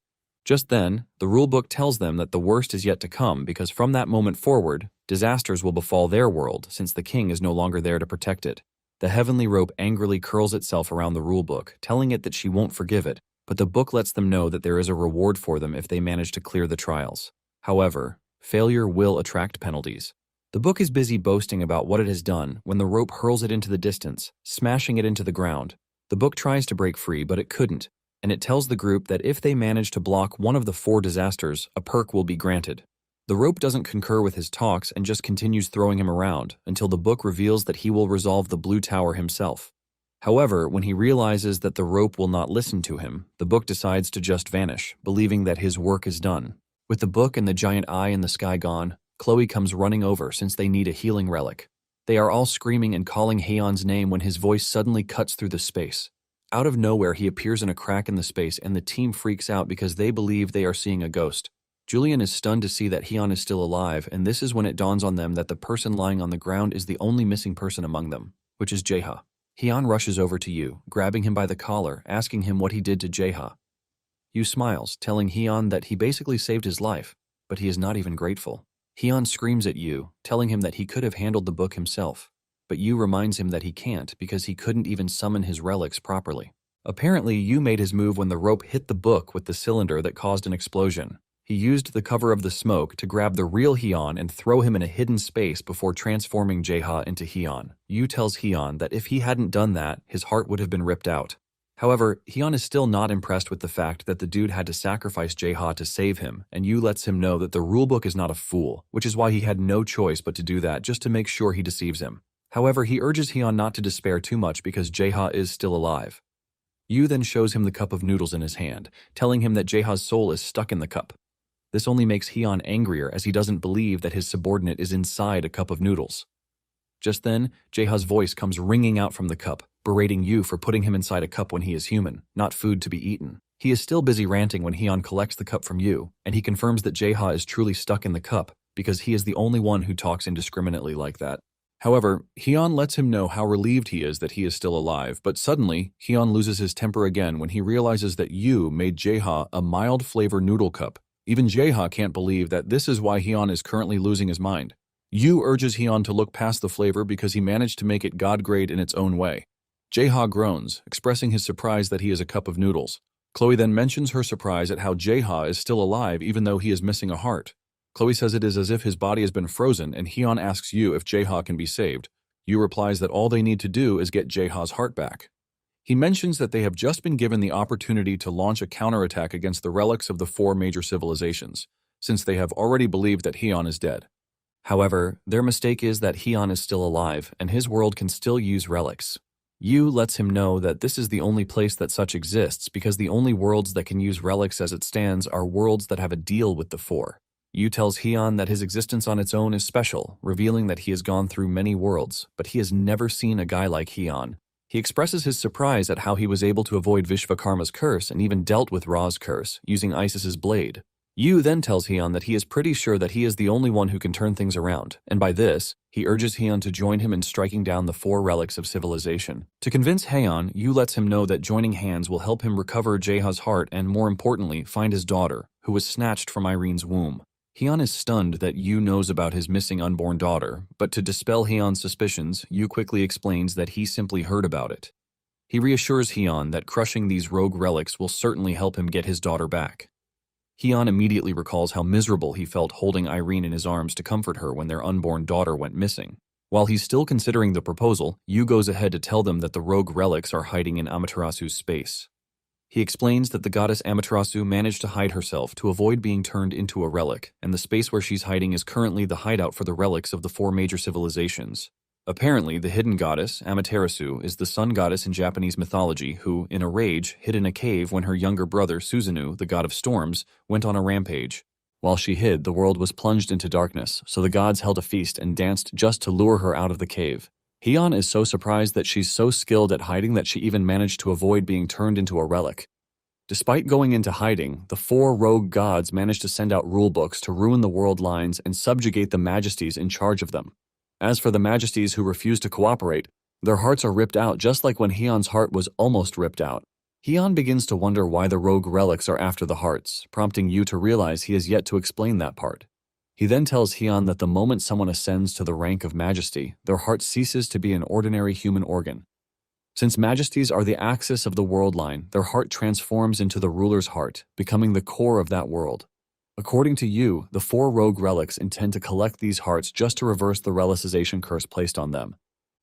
Just then, the rulebook tells them that the worst is yet to come because from that moment forward, disasters will befall their world since the king is no longer there to protect it. The heavenly rope angrily curls itself around the rulebook, telling it that she won't forgive it, but the book lets them know that there is a reward for them if they manage to clear the trials. However, failure will attract penalties. The book is busy boasting about what it has done when the rope hurls it into the distance, smashing it into the ground. The book tries to break free, but it couldn't, and it tells the group that if they manage to block one of the 4 disasters, a perk will be granted. The rope doesn't concur with his talks and just continues throwing him around until the book reveals that he will resolve the Blue Tower himself. However, when he realizes that the rope will not listen to him, the book decides to just vanish, believing that his work is done. With the book and the giant eye in the sky gone, Chloe comes running over since they need a healing relic. They are all screaming and calling Haeyeon's name when his voice suddenly cuts through the space. Out of nowhere, he appears in a crack in the space and the team freaks out because they believe they are seeing a ghost. Julian is stunned to see that Hyun is still alive, and this is when it dawns on them that the person lying on the ground is the only missing person among them, which is Jaeha. Hyun rushes over to Yu, grabbing him by the collar, asking him what he did to Jaeha. Yu smiles, telling Hyun that he basically saved his life, but he is not even grateful. Hyun screams at Yu, telling him that he could have handled the book himself, but Yu reminds him that he can't because he couldn't even summon his relics properly. Apparently, Yu made his move when the rope hit the book with the cylinder that caused an explosion. He used the cover of the smoke to grab the real Hyun and throw him in a hidden space before transforming Jaeha into Hyun. Yu tells Hyun that if he hadn't done that, his heart would have been ripped out. However, Hyun is still not impressed with the fact that the dude had to sacrifice Jaeha to save him, and Yu lets him know that the rulebook is not a fool, which is why he had no choice but to do that just to make sure he deceives him. However, he urges Hyun not to despair too much because Jaeha is still alive. Yu then shows him the cup of noodles in his hand, telling him that Jaeha's soul is stuck in the cup. This only makes Hyun angrier as he doesn't believe that his subordinate is inside a cup of noodles. Just then, Jaeha's voice comes ringing out from the cup, berating Yu for putting him inside a cup when he is human, not food to be eaten. He is still busy ranting when Hyun collects the cup from Yu, and he confirms that Jaeha is truly stuck in the cup because he is the only one who talks indiscriminately like that. However, Hyun lets him know how relieved he is that he is still alive, but suddenly, Hyun loses his temper again when he realizes that Yu made Jaeha a mild flavor noodle cup. Even Jaeha can't believe that this is why Hyun is currently losing his mind. Yu urges Hyun to look past the flavor because he managed to make it God-grade in its own way. Jaeha groans, expressing his surprise that he is a cup of noodles. Chloe then mentions her surprise at how Jaeha is still alive even though he is missing a heart. Chloe says it is as if his body has been frozen, and Hyun asks Yu if Jaeha can be saved. Yu replies that all they need to do is get Jaeha's heart back. He mentions that they have just been given the opportunity to launch a counterattack against the relics of the 4 major civilizations, since they have already believed that Hyun is dead. However, their mistake is that Hyun is still alive, and his world can still use relics. Yu lets him know that this is the only place that such exists because the only worlds that can use relics as it stands are worlds that have a deal with the 4. Yu tells Hyun that his existence on its own is special, revealing that he has gone through many worlds, but he has never seen a guy like Hyun. He expresses his surprise at how he was able to avoid Vishvakarma's curse and even dealt with Ra's curse, using Isis's blade. Yu then tells Hyun that he is pretty sure that he is the only one who can turn things around, and by this, he urges Hyun to join him in striking down the 4 relics of civilization. To convince Hyun, Yu lets him know that joining hands will help him recover Jaeha's heart and, more importantly, find his daughter, who was snatched from Irene's womb. Hyun is stunned that Yu knows about his missing unborn daughter, but to dispel Hyun's suspicions, Yu quickly explains that he simply heard about it. He reassures Hyun that crushing these rogue relics will certainly help him get his daughter back. Hyun immediately recalls how miserable he felt holding Irene in his arms to comfort her when their unborn daughter went missing. While he's still considering the proposal, Yu goes ahead to tell them that the rogue relics are hiding in Amaterasu's space. He explains that the goddess Amaterasu managed to hide herself to avoid being turned into a relic, and the space where she's hiding is currently the hideout for the relics of the 4 major civilizations. Apparently, the hidden goddess, Amaterasu, is the sun goddess in Japanese mythology who, in a rage, hid in a cave when her younger brother, Susanoo, the god of storms, went on a rampage. While she hid, the world was plunged into darkness, so the gods held a feast and danced just to lure her out of the cave. Hyun is so surprised that she's so skilled at hiding that she even managed to avoid being turned into a relic. Despite going into hiding, the 4 rogue gods managed to send out rulebooks to ruin the world lines and subjugate the majesties in charge of them. As for the majesties who refuse to cooperate, their hearts are ripped out just like when Hyun's heart was almost ripped out. Hyun begins to wonder why the rogue relics are after the hearts, prompting Yu to realize he has yet to explain that part. He then tells Hyun that the moment someone ascends to the rank of majesty, their heart ceases to be an ordinary human organ. Since majesties are the axis of the world line, their heart transforms into the ruler's heart, becoming the core of that world. According to Yu, the 4 rogue relics intend to collect these hearts just to reverse the relicization curse placed on them.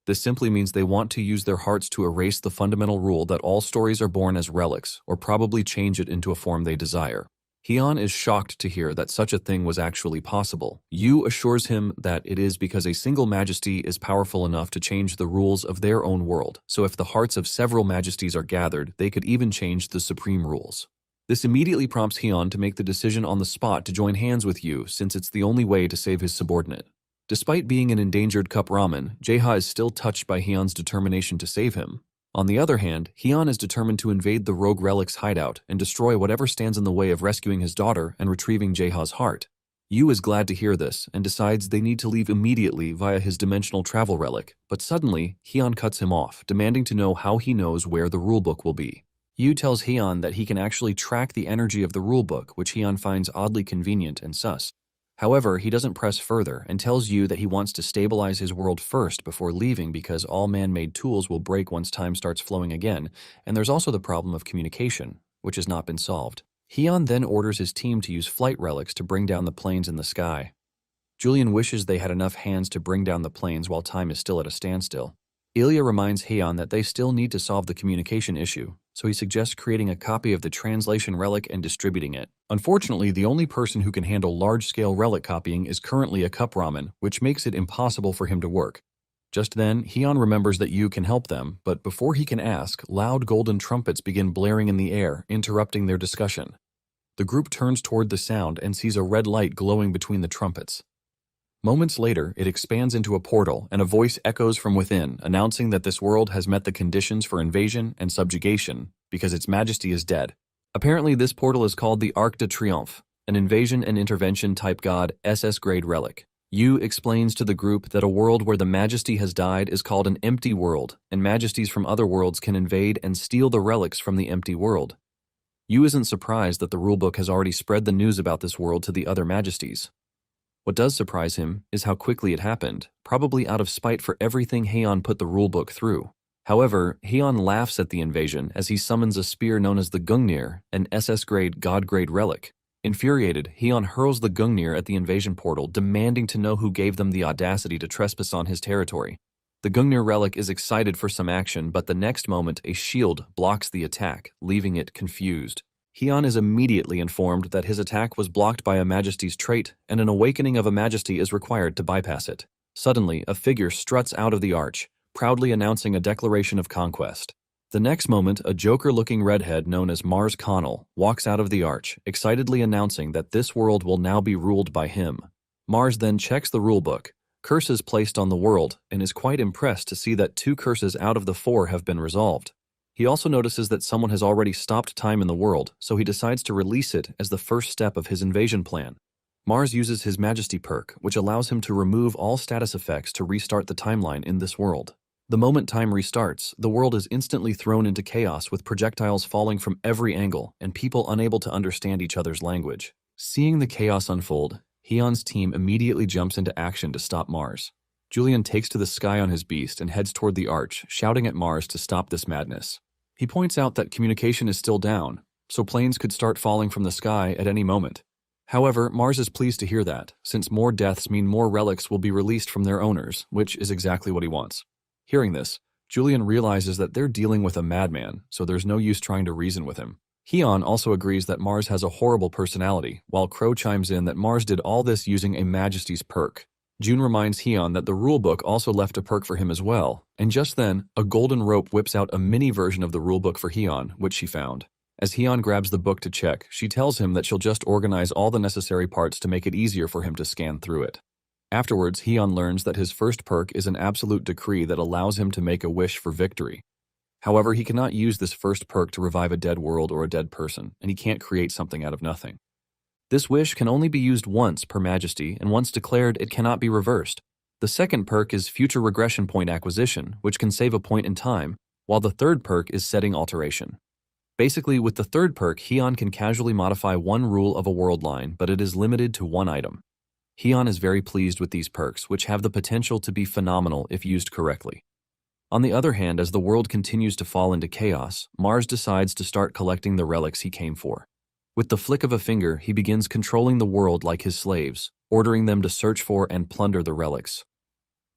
This simply means they want to use their hearts to erase the fundamental rule that all stories are born as relics, or probably change it into a form they desire. Hyun is shocked to hear that such a thing was actually possible. Yu assures him that it is because a single majesty is powerful enough to change the rules of their own world, so if the hearts of several majesties are gathered, they could even change the supreme rules. This immediately prompts Hyun to make the decision on the spot to join hands with Yu, since it's the only way to save his subordinate. Despite being an endangered cup ramen, Jae-ha is still touched by Hyun's determination to save him. On the other hand, Hyun is determined to invade the rogue relic's hideout and destroy whatever stands in the way of rescuing his daughter and retrieving Jae-ha's heart. Yu is glad to hear this and decides they need to leave immediately via his dimensional travel relic, but suddenly, Hyun cuts him off, demanding to know how he knows where the rulebook will be. Yu tells Hyun that he can actually track the energy of the rulebook, which Hyun finds oddly convenient and sus. However, he doesn't press further and tells Yu that he wants to stabilize his world first before leaving because all man-made tools will break once time starts flowing again, and there's also the problem of communication, which has not been solved. Hyun then orders his team to use flight relics to bring down the planes in the sky. Julian wishes they had enough hands to bring down the planes while time is still at a standstill. Ilya reminds Hyun that they still need to solve the communication issue, so he suggests creating a copy of the translation relic and distributing it. Unfortunately, the only person who can handle large-scale relic copying is currently a cup ramen, which makes it impossible for him to work. Just then, Hyun remembers that Yu can help them, but before he can ask, loud golden trumpets begin blaring in the air, interrupting their discussion. The group turns toward the sound and sees a red light glowing between the trumpets. Moments later, it expands into a portal, and a voice echoes from within, announcing that this world has met the conditions for invasion and subjugation, because its majesty is dead. Apparently, this portal is called the Arc de Triomphe, an invasion and intervention type god SS-grade relic. Yu explains to the group that a world where the majesty has died is called an empty world, and majesties from other worlds can invade and steal the relics from the empty world. Yu isn't surprised that the rulebook has already spread the news about this world to the other majesties. What does surprise him is how quickly it happened, probably out of spite for everything Hyun put the rulebook through. However, Hyun laughs at the invasion as he summons a spear known as the Gungnir, an SS-grade God-grade relic. Infuriated, Hyun hurls the Gungnir at the invasion portal, demanding to know who gave them the audacity to trespass on his territory. The Gungnir relic is excited for some action, but the next moment a shield blocks the attack, leaving it confused. Hyun is immediately informed that his attack was blocked by a majesty's trait, and an awakening of a majesty is required to bypass it. Suddenly, a figure struts out of the arch, proudly announcing a declaration of conquest. The next moment, a joker-looking redhead known as Mars Connell walks out of the arch, excitedly announcing that this world will now be ruled by him. Mars then checks the rulebook, curses placed on the world, and is quite impressed to see that 2 curses out of the 4 have been resolved. He also notices that someone has already stopped time in the world, so he decides to release it as the first step of his invasion plan. Mars uses his Majesty perk, which allows him to remove all status effects to restart the timeline in this world. The moment time restarts, the world is instantly thrown into chaos with projectiles falling from every angle and people unable to understand each other's language. Seeing the chaos unfold, Hyun's team immediately jumps into action to stop Mars. Julian takes to the sky on his beast and heads toward the arch, shouting at Mars to stop this madness. He points out that communication is still down, so planes could start falling from the sky at any moment. However, Mars is pleased to hear that, since more deaths mean more relics will be released from their owners, which is exactly what he wants. Hearing this, Julian realizes that they're dealing with a madman, so there's no use trying to reason with him. Heon also agrees that Mars has a horrible personality, while Crow chimes in that Mars did all this using a Majesty's perk. June reminds Heon that the rulebook also left a perk for him as well, and just then, a golden rope whips out a mini version of the rulebook for Heon, which she found. As Heon grabs the book to check, she tells him that she'll just organize all the necessary parts to make it easier for him to scan through it. Afterwards, Heon learns that his first perk is an absolute decree that allows him to make a wish for victory. However, he cannot use this first perk to revive a dead world or a dead person, and he can't create something out of nothing. This wish can only be used once per Majesty, and once declared, it cannot be reversed. The second perk is Future Regression Point Acquisition, which can save a point in time, while the third perk is Setting Alteration. Basically, with the third perk, Heon can casually modify one rule of a world line, but it is limited to one item. Heon is very pleased with these perks, which have the potential to be phenomenal if used correctly. On the other hand, as the world continues to fall into chaos, Mars decides to start collecting the relics he came for. With the flick of a finger, he begins controlling the world like his slaves, ordering them to search for and plunder the relics.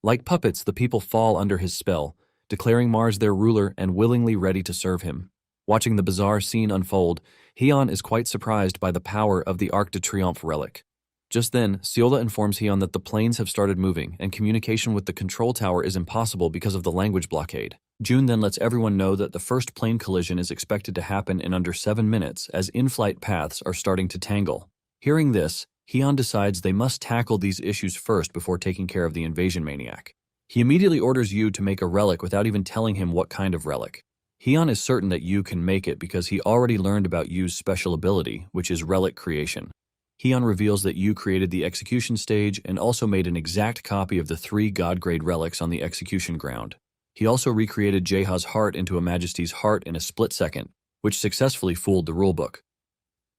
Like puppets, the people fall under his spell, declaring Mars their ruler and willingly ready to serve him. Watching the bizarre scene unfold, Heon is quite surprised by the power of the Arc de Triomphe relic. Just then, Seola informs Heon that the planes have started moving and communication with the control tower is impossible because of the language blockade. June then lets everyone know that the first plane collision is expected to happen in under 7 minutes as in-flight paths are starting to tangle. Hearing this, Heon decides they must tackle these issues first before taking care of the invasion maniac. He immediately orders Yu to make a relic without even telling him what kind of relic. Heon is certain that Yu can make it because he already learned about Yu's special ability, which is relic creation. Heon reveals that Yu created the execution stage and also made an exact copy of the 3 God-grade relics on the execution ground. He also recreated Jaeha's heart into a Majesty's heart in a split second, which successfully fooled the rulebook.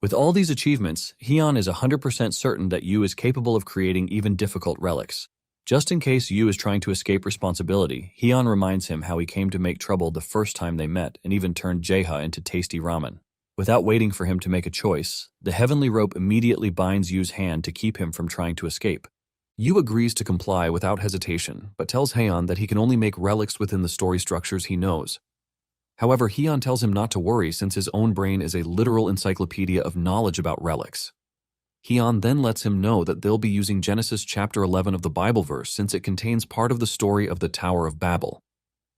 With all these achievements, Heon is 100% certain that Yu is capable of creating even difficult relics. Just in case Yu is trying to escape responsibility, Heon reminds him how he came to make trouble the first time they met and even turned Jaeha into tasty ramen. Without waiting for him to make a choice, the heavenly rope immediately binds Yu's hand to keep him from trying to escape. Yu agrees to comply without hesitation, but tells Heon that he can only make relics within the story structures he knows. However, Heon tells him not to worry since his own brain is a literal encyclopedia of knowledge about relics. Heon then lets him know that they'll be using Genesis chapter 11 of the Bible verse since it contains part of the story of the Tower of Babel.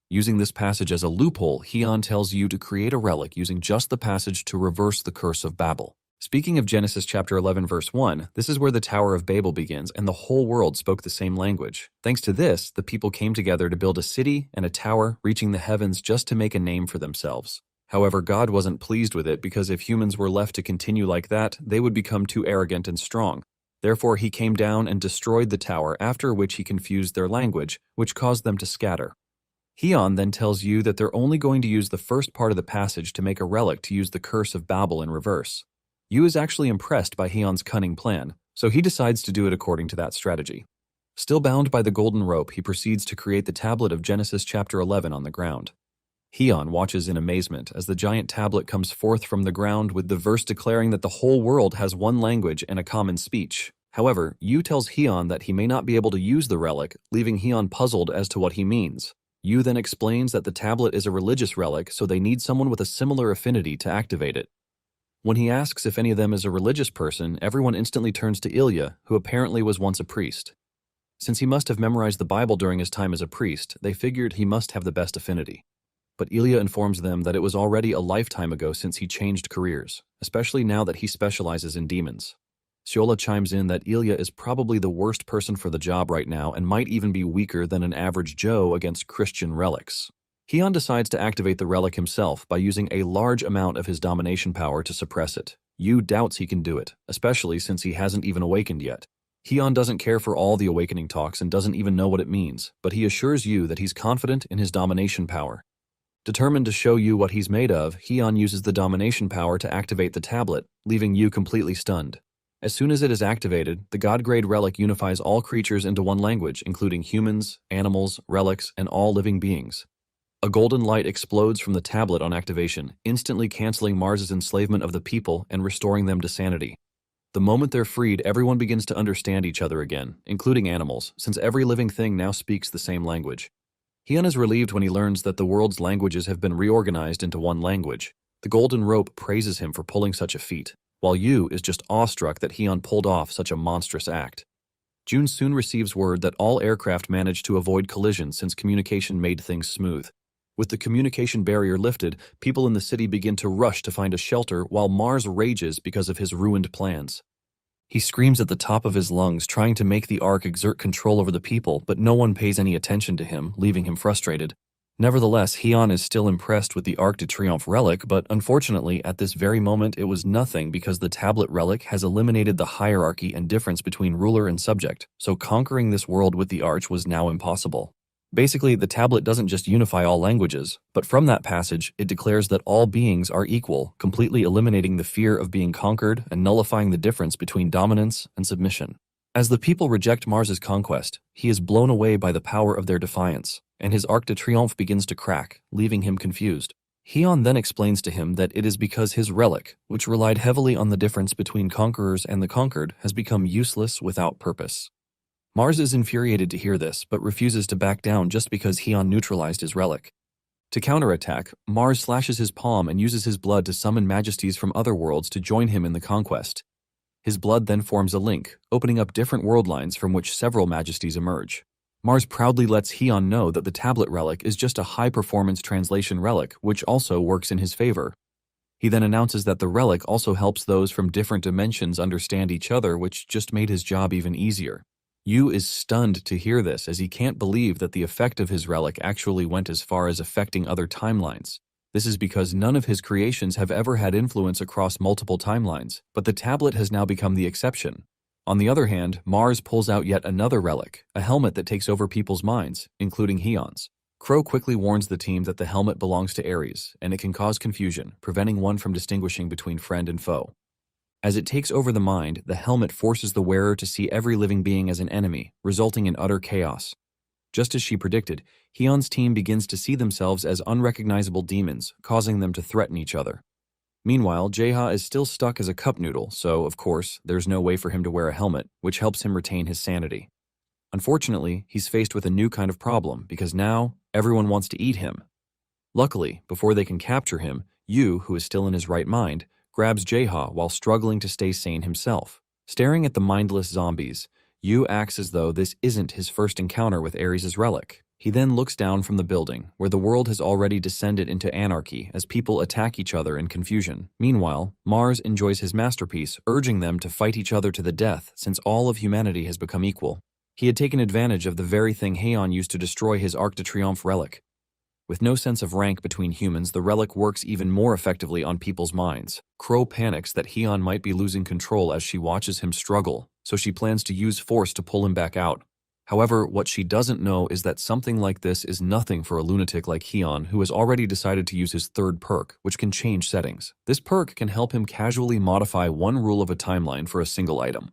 Using this passage as a loophole, Heon tells Yu to create a relic using just the passage to reverse the curse of Babel. Speaking of Genesis chapter 11 verse 1, this is where the Tower of Babel begins and the whole world spoke the same language. Thanks to this, the people came together to build a city and a tower reaching the heavens just to make a name for themselves. However, God wasn't pleased with it because if humans were left to continue like that, they would become too arrogant and strong. Therefore, he came down and destroyed the tower, after which he confused their language, which caused them to scatter. Heon then tells Yu that they're only going to use the first part of the passage to make a relic to use the curse of Babel in reverse. Yu is actually impressed by Heon's cunning plan, so he decides to do it according to that strategy. Still bound by the golden rope, he proceeds to create the tablet of Genesis chapter 11 on the ground. Heon watches in amazement as the giant tablet comes forth from the ground with the verse declaring that the whole world has one language and a common speech. However, Yu tells Heon that he may not be able to use the relic, leaving Heon puzzled as to what he means. Yu then explains that the tablet is a religious relic, so they need someone with a similar affinity to activate it. When he asks if any of them is a religious person, everyone instantly turns to Ilya, who apparently was once a priest. Since he must have memorized the Bible during his time as a priest, they figured he must have the best affinity. But Ilya informs them that it was already a lifetime ago since he changed careers, especially now that he specializes in demons. Seola chimes in that Ilya is probably the worst person for the job right now and might even be weaker than an average Joe against Christian relics. Heon decides to activate the relic himself by using a large amount of his domination power to suppress it. Yu doubts he can do it, especially since he hasn't even awakened yet. Heon doesn't care for all the awakening talks and doesn't even know what it means, but he assures Yu that he's confident in his domination power. Determined to show Yu what he's made of, Heon uses the domination power to activate the tablet, leaving Yu completely stunned. As soon as it is activated, the God-grade relic unifies all creatures into one language, including humans, animals, relics, and all living beings. A golden light explodes from the tablet on activation, instantly canceling Mars's enslavement of the people and restoring them to sanity. The moment they're freed, everyone begins to understand each other again, including animals, since every living thing now speaks the same language. Hyun is relieved when he learns that the world's languages have been reorganized into one language. The golden rope praises him for pulling such a feat, while Yu is just awestruck that Hyun pulled off such a monstrous act. Jun soon receives word that all aircraft managed to avoid collisions since communication made things smooth. With the communication barrier lifted, people in the city begin to rush to find a shelter while Mars rages because of his ruined plans. He screams at the top of his lungs, trying to make the Ark exert control over the people, but no one pays any attention to him, leaving him frustrated. Nevertheless, Hyun is still impressed with the Arc de Triomphe relic, but unfortunately, at this very moment, it was nothing because the tablet relic has eliminated the hierarchy and difference between ruler and subject, so conquering this world with the Arch was now impossible. Basically, the tablet doesn't just unify all languages, but from that passage, it declares that all beings are equal, completely eliminating the fear of being conquered and nullifying the difference between dominance and submission. As the people reject Mars's conquest, he is blown away by the power of their defiance, and his Arc de Triomphe begins to crack, leaving him confused. Hyun then explains to him that it is because his relic, which relied heavily on the difference between conquerors and the conquered, has become useless without purpose. Mars is infuriated to hear this, but refuses to back down just because Hyun neutralized his relic. To counterattack, Mars slashes his palm and uses his blood to summon majesties from other worlds to join him in the conquest. His blood then forms a link, opening up different world lines from which several majesties emerge. Mars proudly lets Hyun know that the tablet relic is just a high-performance translation relic, which also works in his favor. He then announces that the relic also helps those from different dimensions understand each other, which just made his job even easier. Yu is stunned to hear this, as he can't believe that the effect of his relic actually went as far as affecting other timelines. This is because none of his creations have ever had influence across multiple timelines, but the tablet has now become the exception. On the other hand, Mars pulls out yet another relic, a helmet that takes over people's minds, including Hyun's. Crow quickly warns the team that the helmet belongs to Ares, and it can cause confusion, preventing one from distinguishing between friend and foe. As it takes over the mind, the helmet forces the wearer to see every living being as an enemy, resulting in utter chaos. Just as she predicted, Hyun's team begins to see themselves as unrecognizable demons, causing them to threaten each other. Meanwhile, Jaeha is still stuck as a cup noodle, so, of course, there's no way for him to wear a helmet, which helps him retain his sanity. Unfortunately, he's faced with a new kind of problem, because now, everyone wants to eat him. Luckily, before they can capture him, Yu, who is still in his right mind, grabs Jaeha while struggling to stay sane himself. Staring at the mindless zombies, Yu acts as though this isn't his first encounter with Ares' relic. He then looks down from the building, where the world has already descended into anarchy as people attack each other in confusion. Meanwhile, Mars enjoys his masterpiece, urging them to fight each other to the death since all of humanity has become equal. He had taken advantage of the very thing Hyun used to destroy his Arc de Triomphe relic. With no sense of rank between humans, the relic works even more effectively on people's minds. Crow panics that Hyun might be losing control as she watches him struggle, so she plans to use force to pull him back out. However, what she doesn't know is that something like this is nothing for a lunatic like Hyun, who has already decided to use his third perk, which can change settings. This perk can help him casually modify one rule of a timeline for a single item.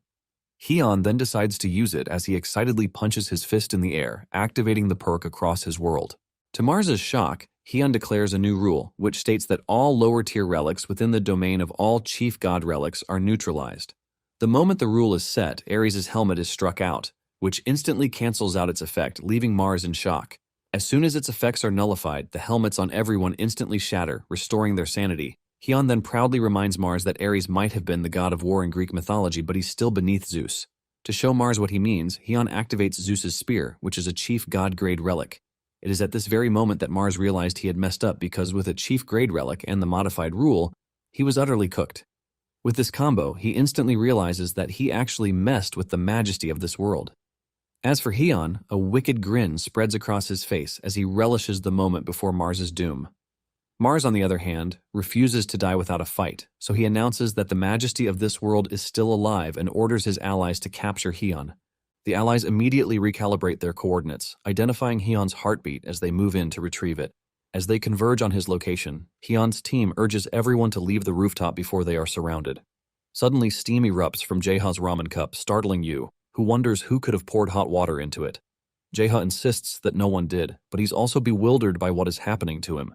Hyun then decides to use it as he excitedly punches his fist in the air, activating the perk across his world. To Mars's shock, Hyun declares a new rule, which states that all lower-tier relics within the domain of all chief god relics are neutralized. The moment the rule is set, Ares' helmet is struck out, which instantly cancels out its effect, leaving Mars in shock. As soon as its effects are nullified, the helmets on everyone instantly shatter, restoring their sanity. Hyun then proudly reminds Mars that Ares might have been the god of war in Greek mythology, but he's still beneath Zeus. To show Mars what he means, Hyun activates Zeus's spear, which is a chief god-grade relic. It is at this very moment that Mars realized he had messed up because with a chief-grade relic and the modified rule, he was utterly cooked. With this combo, he instantly realizes that he actually messed with the majesty of this world. As for Hyun, a wicked grin spreads across his face as he relishes the moment before Mars's doom. Mars, on the other hand, refuses to die without a fight, so he announces that the majesty of this world is still alive and orders his allies to capture Hyun. The allies immediately recalibrate their coordinates, identifying Hyun's heartbeat as they move in to retrieve it. As they converge on his location, Hyun's team urges everyone to leave the rooftop before they are surrounded. Suddenly, steam erupts from Jaeha's ramen cup, startling Yu, who wonders who could have poured hot water into it. Jaeha insists that no one did, but he's also bewildered by what is happening to him.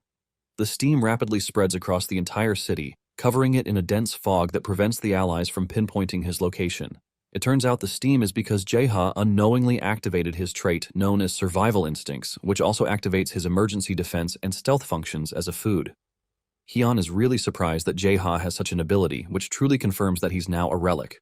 The steam rapidly spreads across the entire city, covering it in a dense fog that prevents the allies from pinpointing his location. It turns out the steam is because Jaeha unknowingly activated his trait known as survival instincts, which also activates his emergency defense and stealth functions as a food. Hyun is really surprised that Jaeha has such an ability, which truly confirms that he's now a relic.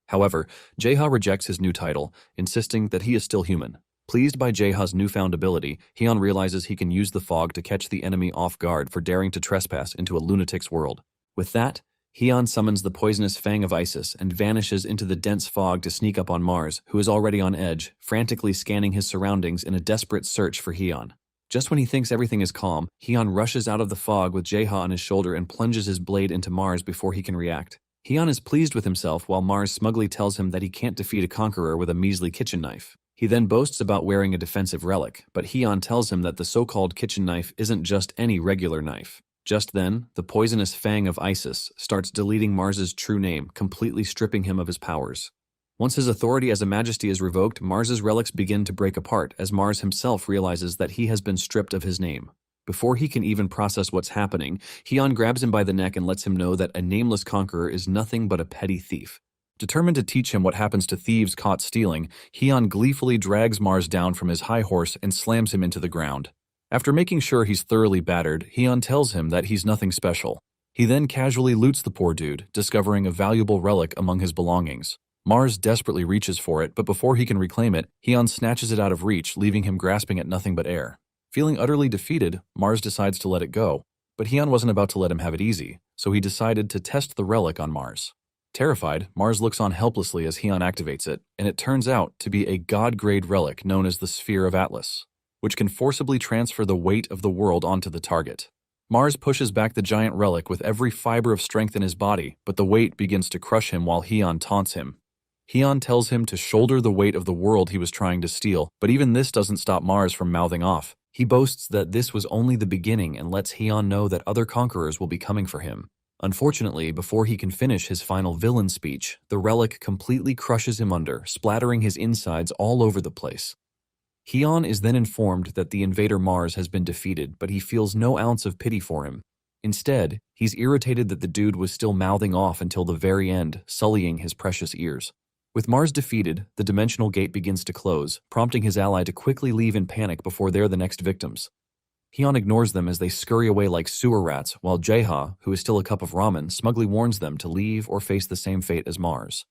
However, Jaeha rejects his new title, insisting that he is still human. Pleased by Jaeha's newfound ability, Hyun realizes he can use the fog to catch the enemy off guard for daring to trespass into a lunatic's world. With that, Hyun summons the poisonous Fang of Isis and vanishes into the dense fog to sneak up on Mars, who is already on edge, frantically scanning his surroundings in a desperate search for Hyun. Just when he thinks everything is calm, Hyun rushes out of the fog with Jaeha on his shoulder and plunges his blade into Mars before he can react. Hyun is pleased with himself while Mars smugly tells him that he can't defeat a conqueror with a measly kitchen knife. He then boasts about wearing a defensive relic, but Hyun tells him that the so-called kitchen knife isn't just any regular knife. Just then, the poisonous Fang of Isis starts deleting Mars's true name, completely stripping him of his powers. Once his authority as a majesty is revoked, Mars's relics begin to break apart as Mars himself realizes that he has been stripped of his name. Before he can even process what's happening, Hyun grabs him by the neck and lets him know that a nameless conqueror is nothing but a petty thief. Determined to teach him what happens to thieves caught stealing, Hyun gleefully drags Mars down from his high horse and slams him into the ground. After making sure he's thoroughly battered, Hyun tells him that he's nothing special. He then casually loots the poor dude, discovering a valuable relic among his belongings. Mars desperately reaches for it, but before he can reclaim it, Hyun snatches it out of reach, leaving him grasping at nothing but air. Feeling utterly defeated, Mars decides to let it go. But Hyun wasn't about to let him have it easy, so he decided to test the relic on Mars. Terrified, Mars looks on helplessly as Hyun activates it, and it turns out to be a god-grade relic known as the Sphere of Atlas, which can forcibly transfer the weight of the world onto the target. Mars pushes back the giant relic with every fiber of strength in his body, but the weight begins to crush him while Hyun taunts him. Hyun tells him to shoulder the weight of the world he was trying to steal, but even this doesn't stop Mars from mouthing off. He boasts that this was only the beginning and lets Hyun know that other conquerors will be coming for him. Unfortunately, before he can finish his final villain speech, the relic completely crushes him under, splattering his insides all over the place. Hyun is then informed that the invader Mars has been defeated, but he feels no ounce of pity for him. Instead, he's irritated that the dude was still mouthing off until the very end, sullying his precious ears. With Mars defeated, the dimensional gate begins to close, prompting his ally to quickly leave in panic before they're the next victims. Hyun ignores them as they scurry away like sewer rats, while Jaeha, who is still a cup of ramen, smugly warns them to leave or face the same fate as Mars.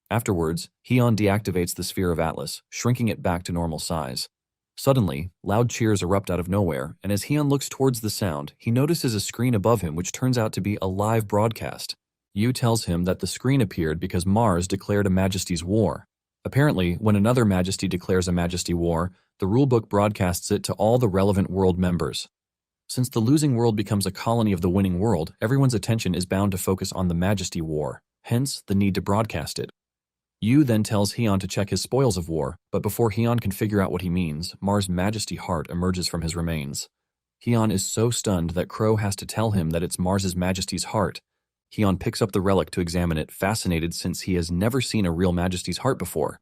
Afterwards, Hyun deactivates the Sphere of Atlas, shrinking it back to normal size. Suddenly, loud cheers erupt out of nowhere, and as Hyun looks towards the sound, he notices a screen above him which turns out to be a live broadcast. Yu tells him that the screen appeared because Mars declared a Majesty's war. Apparently, when another Majesty declares a Majesty war, the rulebook broadcasts it to all the relevant world members. Since the losing world becomes a colony of the winning world, everyone's attention is bound to focus on the Majesty war, hence the need to broadcast it. Yu then tells Hyun to check his spoils of war, but before Hyun can figure out what he means, Mars' Majesty heart emerges from his remains. Hyun is so stunned that Crow has to tell him that it's Mars' Majesty's heart. Hyun picks up the relic to examine it, fascinated since he has never seen a real Majesty's heart before.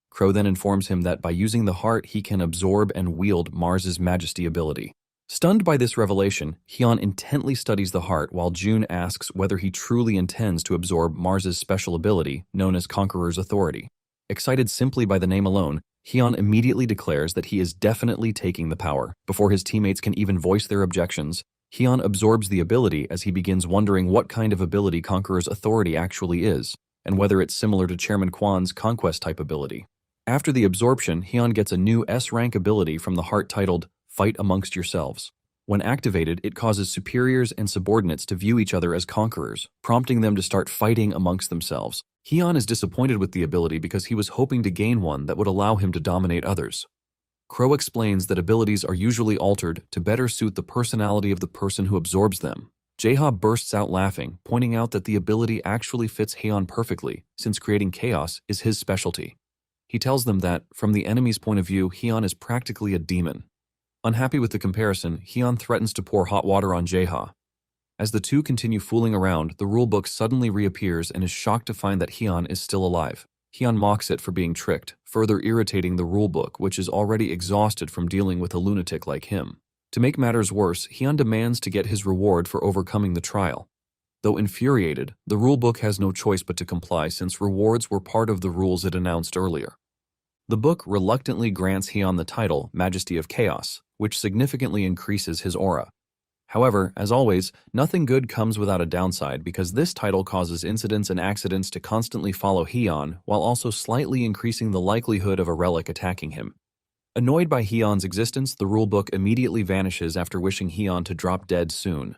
Crow then informs him that by using the heart, he can absorb and wield Mars' Majesty ability. Stunned by this revelation, Hyun intently studies the heart while June asks whether he truly intends to absorb Mars' special ability, known as Conqueror's Authority. Excited simply by the name alone, Hyun immediately declares that he is definitely taking the power. Before his teammates can even voice their objections, Hyun absorbs the ability as he begins wondering what kind of ability Conqueror's Authority actually is, and whether it's similar to Chairman Kwan's Conquest-type ability. After the absorption, Hyun gets a new S-rank ability from the heart titled Fight Amongst Yourselves. When activated, it causes superiors and subordinates to view each other as conquerors, prompting them to start fighting amongst themselves. Hyun is disappointed with the ability because he was hoping to gain one that would allow him to dominate others. Crow explains that abilities are usually altered to better suit the personality of the person who absorbs them. Jaeha bursts out laughing, pointing out that the ability actually fits Hyun perfectly, since creating chaos is his specialty. He tells them that, from the enemy's point of view, Hyun is practically a demon. Unhappy with the comparison, Hyun threatens to pour hot water on Jaeha. As the two continue fooling around, the rulebook suddenly reappears and is shocked to find that Hyun is still alive. Hyun mocks it for being tricked, further irritating the rulebook, which is already exhausted from dealing with a lunatic like him. To make matters worse, Hyun demands to get his reward for overcoming the trial. Though infuriated, the rulebook has no choice but to comply since rewards were part of the rules it announced earlier. The book reluctantly grants Hyun the title Majesty of Chaos, which significantly increases his aura. However, as always, nothing good comes without a downside because this title causes incidents and accidents to constantly follow Hyun while also slightly increasing the likelihood of a relic attacking him. Annoyed by Hyun's existence, the rulebook immediately vanishes after wishing Hyun to drop dead soon.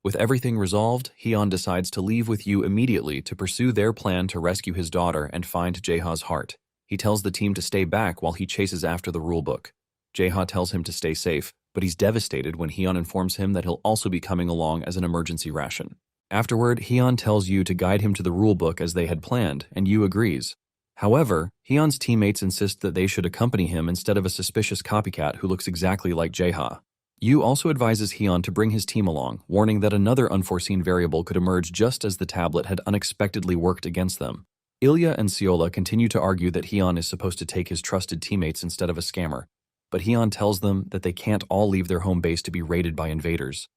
With everything resolved, Hyun decides to leave with you immediately to pursue their plan to rescue his daughter and find Jaeha's heart. He tells the team to stay back while he chases after the rulebook. Jaeha tells him to stay safe, but he's devastated when Hyun informs him that he'll also be coming along as an emergency ration. Afterward, Hyun tells Yu to guide him to the rulebook as they had planned, and Yu agrees. However, Hyun's teammates insist that they should accompany him instead of a suspicious copycat who looks exactly like Jaeha. Yu also advises Hyun to bring his team along, warning that another unforeseen variable could emerge just as the tablet had unexpectedly worked against them. Ilya and Seola continue to argue that Hyun is supposed to take his trusted teammates instead of a scammer, but Hyun tells them that they can't all leave their home base to be raided by invaders.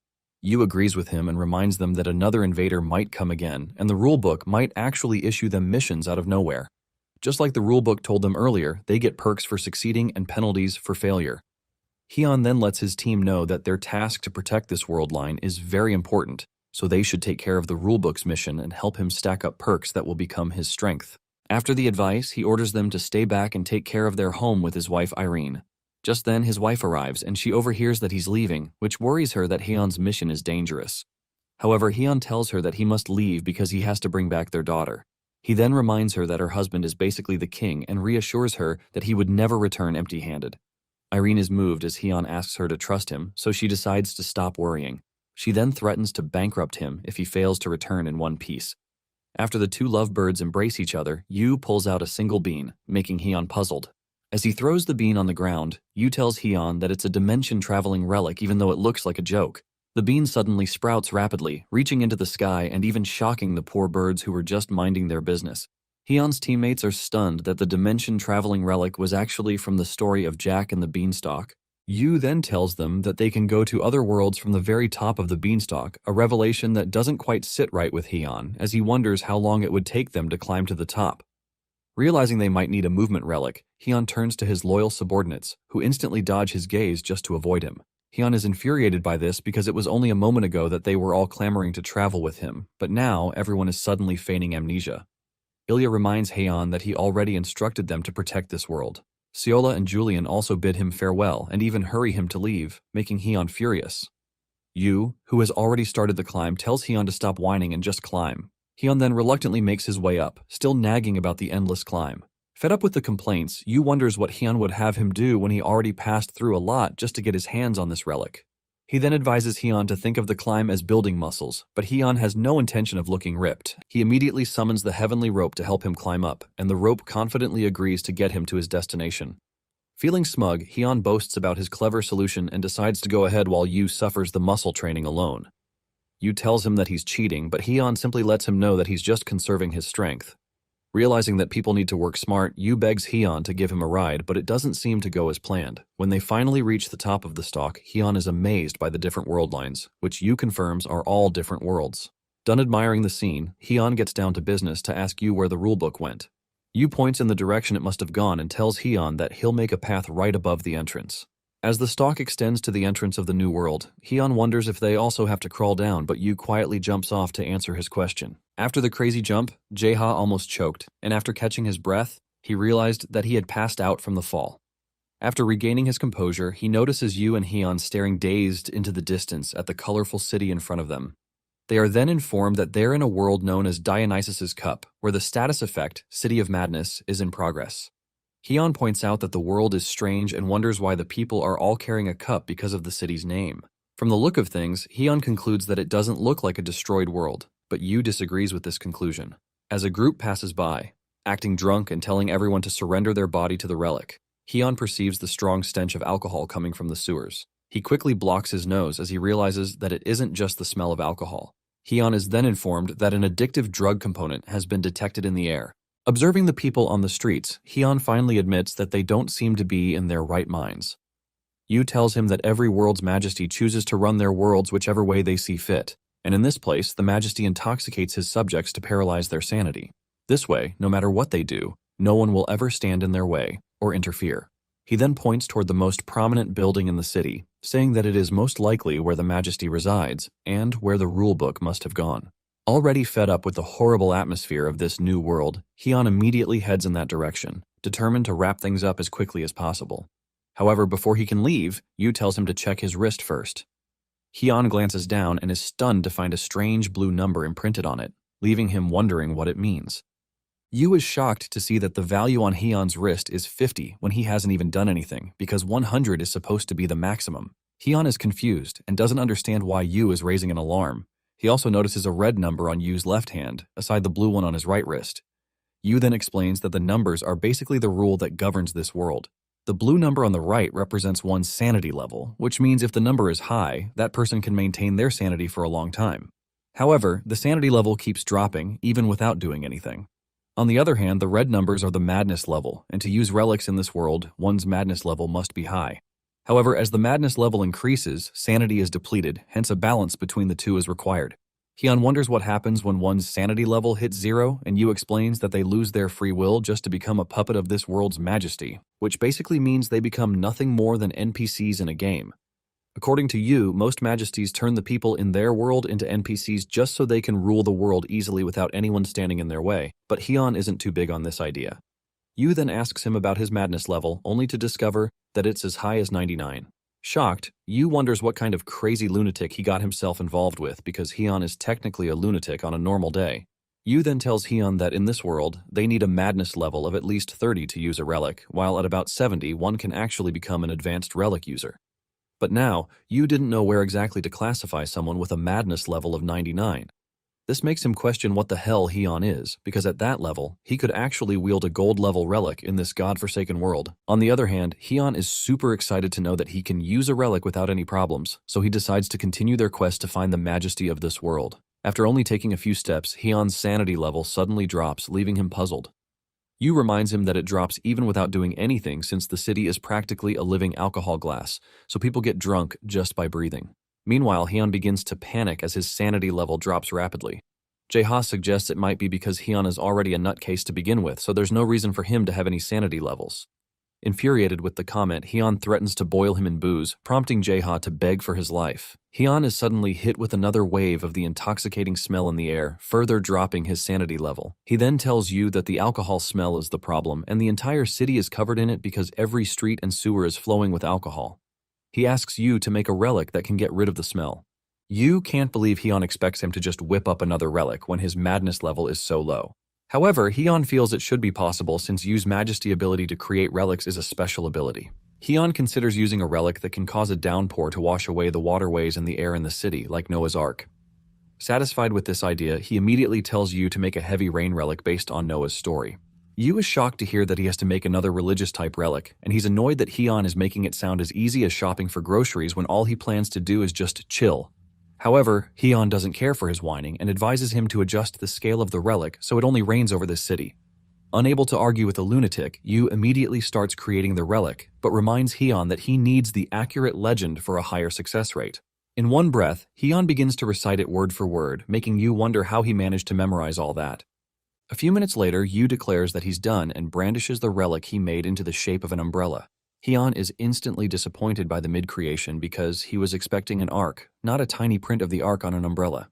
Yu agrees with him and reminds them that another invader might come again, and the rulebook might actually issue them missions out of nowhere. Just like the rulebook told them earlier, they get perks for succeeding and penalties for failure. Hyun then lets his team know that their task to protect this world line is very important, so they should take care of the rulebook's mission and help him stack up perks that will become his strength. After the advice, he orders them to stay back and take care of their home with his wife Irene. Just then, his wife arrives and she overhears that he's leaving, which worries her that Hyun's mission is dangerous. However, Hyun tells her that he must leave because he has to bring back their daughter. He then reminds her that her husband is basically the king and reassures her that he would never return empty-handed. Irene is moved as Hyun asks her to trust him, so she decides to stop worrying. She then threatens to bankrupt him if he fails to return in one piece. After the two lovebirds embrace each other, Yu pulls out a single bean, making Hyun puzzled. As he throws the bean on the ground, Yu tells Hyun that it's a dimension-traveling relic even though it looks like a joke. The bean suddenly sprouts rapidly, reaching into the sky and even shocking the poor birds who were just minding their business. Hyun's teammates are stunned that the dimension-traveling relic was actually from the story of Jack and the Beanstalk. Yu then tells them that they can go to other worlds from the very top of the beanstalk, a revelation that doesn't quite sit right with Hyun, as he wonders how long it would take them to climb to the top. Realizing they might need a movement relic, Hyun turns to his loyal subordinates, who instantly dodge his gaze just to avoid him. Hyun is infuriated by this because it was only a moment ago that they were all clamoring to travel with him, but now everyone is suddenly feigning amnesia. Ilya reminds Hyun that he already instructed them to protect this world. Seola and Julian also bid him farewell and even hurry him to leave, making Hyun furious. Yu, who has already started the climb, tells Hyun to stop whining and just climb. Hyun then reluctantly makes his way up, still nagging about the endless climb. Fed up with the complaints, Yu wonders what Hyun would have him do when he already passed through a lot just to get his hands on this relic. He then advises Hyun to think of the climb as building muscles, but Hyun has no intention of looking ripped. He immediately summons the heavenly rope to help him climb up, and the rope confidently agrees to get him to his destination. Feeling smug, Hyun boasts about his clever solution and decides to go ahead while Yu suffers the muscle training alone. Yu tells him that he's cheating, but Hyun simply lets him know that he's just conserving his strength. Realizing that people need to work smart, Yu begs Hyun to give him a ride, but it doesn't seem to go as planned. When they finally reach the top of the stalk, Hyun is amazed by the different world lines, which Yu confirms are all different worlds. Done admiring the scene, Hyun gets down to business to ask Yu where the rulebook went. Yu points in the direction it must have gone and tells Hyun that he'll make a path right above the entrance. As the stalk extends to the entrance of the new world, Hyun wonders if they also have to crawl down, but Yu quietly jumps off to answer his question. After the crazy jump, Jaeha almost choked, and after catching his breath, he realized that he had passed out from the fall. After regaining his composure, he notices Yu and Hyun staring dazed into the distance at the colorful city in front of them. They are then informed that they're in a world known as Dionysus's Cup, where the status effect, City of Madness, is in progress. Hyun points out that the world is strange and wonders why the people are all carrying a cup because of the city's name. From the look of things, Hyun concludes that it doesn't look like a destroyed world, but Yu disagrees with this conclusion. As a group passes by, acting drunk and telling everyone to surrender their body to the relic, Hyun perceives the strong stench of alcohol coming from the sewers. He quickly blocks his nose as he realizes that it isn't just the smell of alcohol. Hyun is then informed that an addictive drug component has been detected in the air. Observing the people on the streets, Hyun finally admits that they don't seem to be in their right minds. Yu tells him that every world's majesty chooses to run their worlds whichever way they see fit, and in this place, the majesty intoxicates his subjects to paralyze their sanity. This way, no matter what they do, no one will ever stand in their way or interfere. He then points toward the most prominent building in the city, saying that it is most likely where the majesty resides and where the rulebook must have gone. Already fed up with the horrible atmosphere of this new world, Hyun immediately heads in that direction, determined to wrap things up as quickly as possible. However, before he can leave, Yu tells him to check his wrist first. Hyun glances down and is stunned to find a strange blue number imprinted on it, leaving him wondering what it means. Yu is shocked to see that the value on Hyun's wrist is 50 when he hasn't even done anything, because 100 is supposed to be the maximum. Hyun is confused and doesn't understand why Yu is raising an alarm. He also notices a red number on Yu's left hand, aside the blue one on his right wrist. Yu then explains that the numbers are basically the rule that governs this world. The blue number on the right represents one's sanity level, which means if the number is high, that person can maintain their sanity for a long time. However, the sanity level keeps dropping even without doing anything. On the other hand, the red numbers are the madness level, and to use relics in this world, one's madness level must be high. However, as the madness level increases, sanity is depleted, hence a balance between the two is required. Hyun wonders what happens when one's sanity level hits 0, and Yu explains that they lose their free will just to become a puppet of this world's majesty, which basically means they become nothing more than NPCs in a game. According to Yu, most majesties turn the people in their world into NPCs just so they can rule the world easily without anyone standing in their way, but Hyun isn't too big on this idea. Yu then asks him about his madness level, only to discover that it's as high as 99. Shocked, Yu wonders what kind of crazy lunatic he got himself involved with because Hyun is technically a lunatic on a normal day. Yu then tells Hyun that in this world, they need a madness level of at least 30 to use a relic, while at about 70, one can actually become an advanced relic user. But now, Yu didn't know where exactly to classify someone with a madness level of 99. This makes him question what the hell Hyun is, because at that level, he could actually wield a gold-level relic in this godforsaken world. On the other hand, Hyun is super excited to know that he can use a relic without any problems, so he decides to continue their quest to find the majesty of this world. After only taking a few steps, Hyun's sanity level suddenly drops, leaving him puzzled. Yu reminds him that it drops even without doing anything since the city is practically a living alcohol glass, so people get drunk just by breathing. Meanwhile, Hyun begins to panic as his sanity level drops rapidly. Jae-ha suggests it might be because Hyun is already a nutcase to begin with, so there's no reason for him to have any sanity levels. Infuriated with the comment, Hyun threatens to boil him in booze, prompting Jae-ha to beg for his life. Hyun is suddenly hit with another wave of the intoxicating smell in the air, further dropping his sanity level. He then tells Yu that the alcohol smell is the problem, and the entire city is covered in it because every street and sewer is flowing with alcohol. He asks Yu to make a relic that can get rid of the smell. Yu can't believe Hyun expects him to just whip up another relic when his madness level is so low. However, Hyun feels it should be possible since Yu's majesty ability to create relics is a special ability. Hyun considers using a relic that can cause a downpour to wash away the waterways and the air in the city, like Noah's Ark. Satisfied with this idea, he immediately tells Yu to make a heavy rain relic based on Noah's story. Yu is shocked to hear that he has to make another religious-type relic, and he's annoyed that Hyun is making it sound as easy as shopping for groceries when all he plans to do is just chill. However, Hyun doesn't care for his whining and advises him to adjust the scale of the relic so it only rains over this city. Unable to argue with the lunatic, Yu immediately starts creating the relic, but reminds Hyun that he needs the accurate legend for a higher success rate. In one breath, Hyun begins to recite it word for word, making Yu wonder how he managed to memorize all that. A few minutes later, Yu declares that he's done and brandishes the relic he made into the shape of an umbrella. Hyun is instantly disappointed by the mid-creation because he was expecting an arc, not a tiny print of the arc on an umbrella.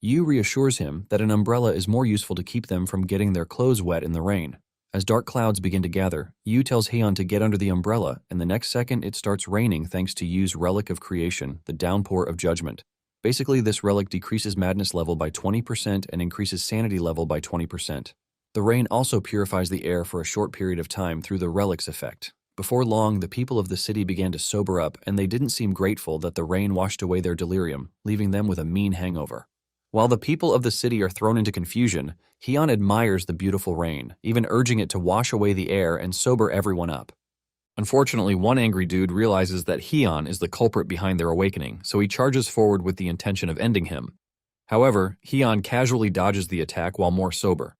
Yu reassures him that an umbrella is more useful to keep them from getting their clothes wet in the rain. As dark clouds begin to gather, Yu tells Hyun to get under the umbrella, and the next second it starts raining thanks to Yu's relic of creation, the downpour of judgment. Basically, this relic decreases madness level by 20% and increases sanity level by 20%. The rain also purifies the air for a short period of time through the Relics effect. Before long, the people of the city began to sober up, and they didn't seem grateful that the rain washed away their delirium, leaving them with a mean hangover. While the people of the city are thrown into confusion, Hyun admires the beautiful rain, even urging it to wash away the air and sober everyone up. Unfortunately, one angry dude realizes that Hyun is the culprit behind their awakening, so he charges forward with the intention of ending him. However, Hyun casually dodges the attack while more sober.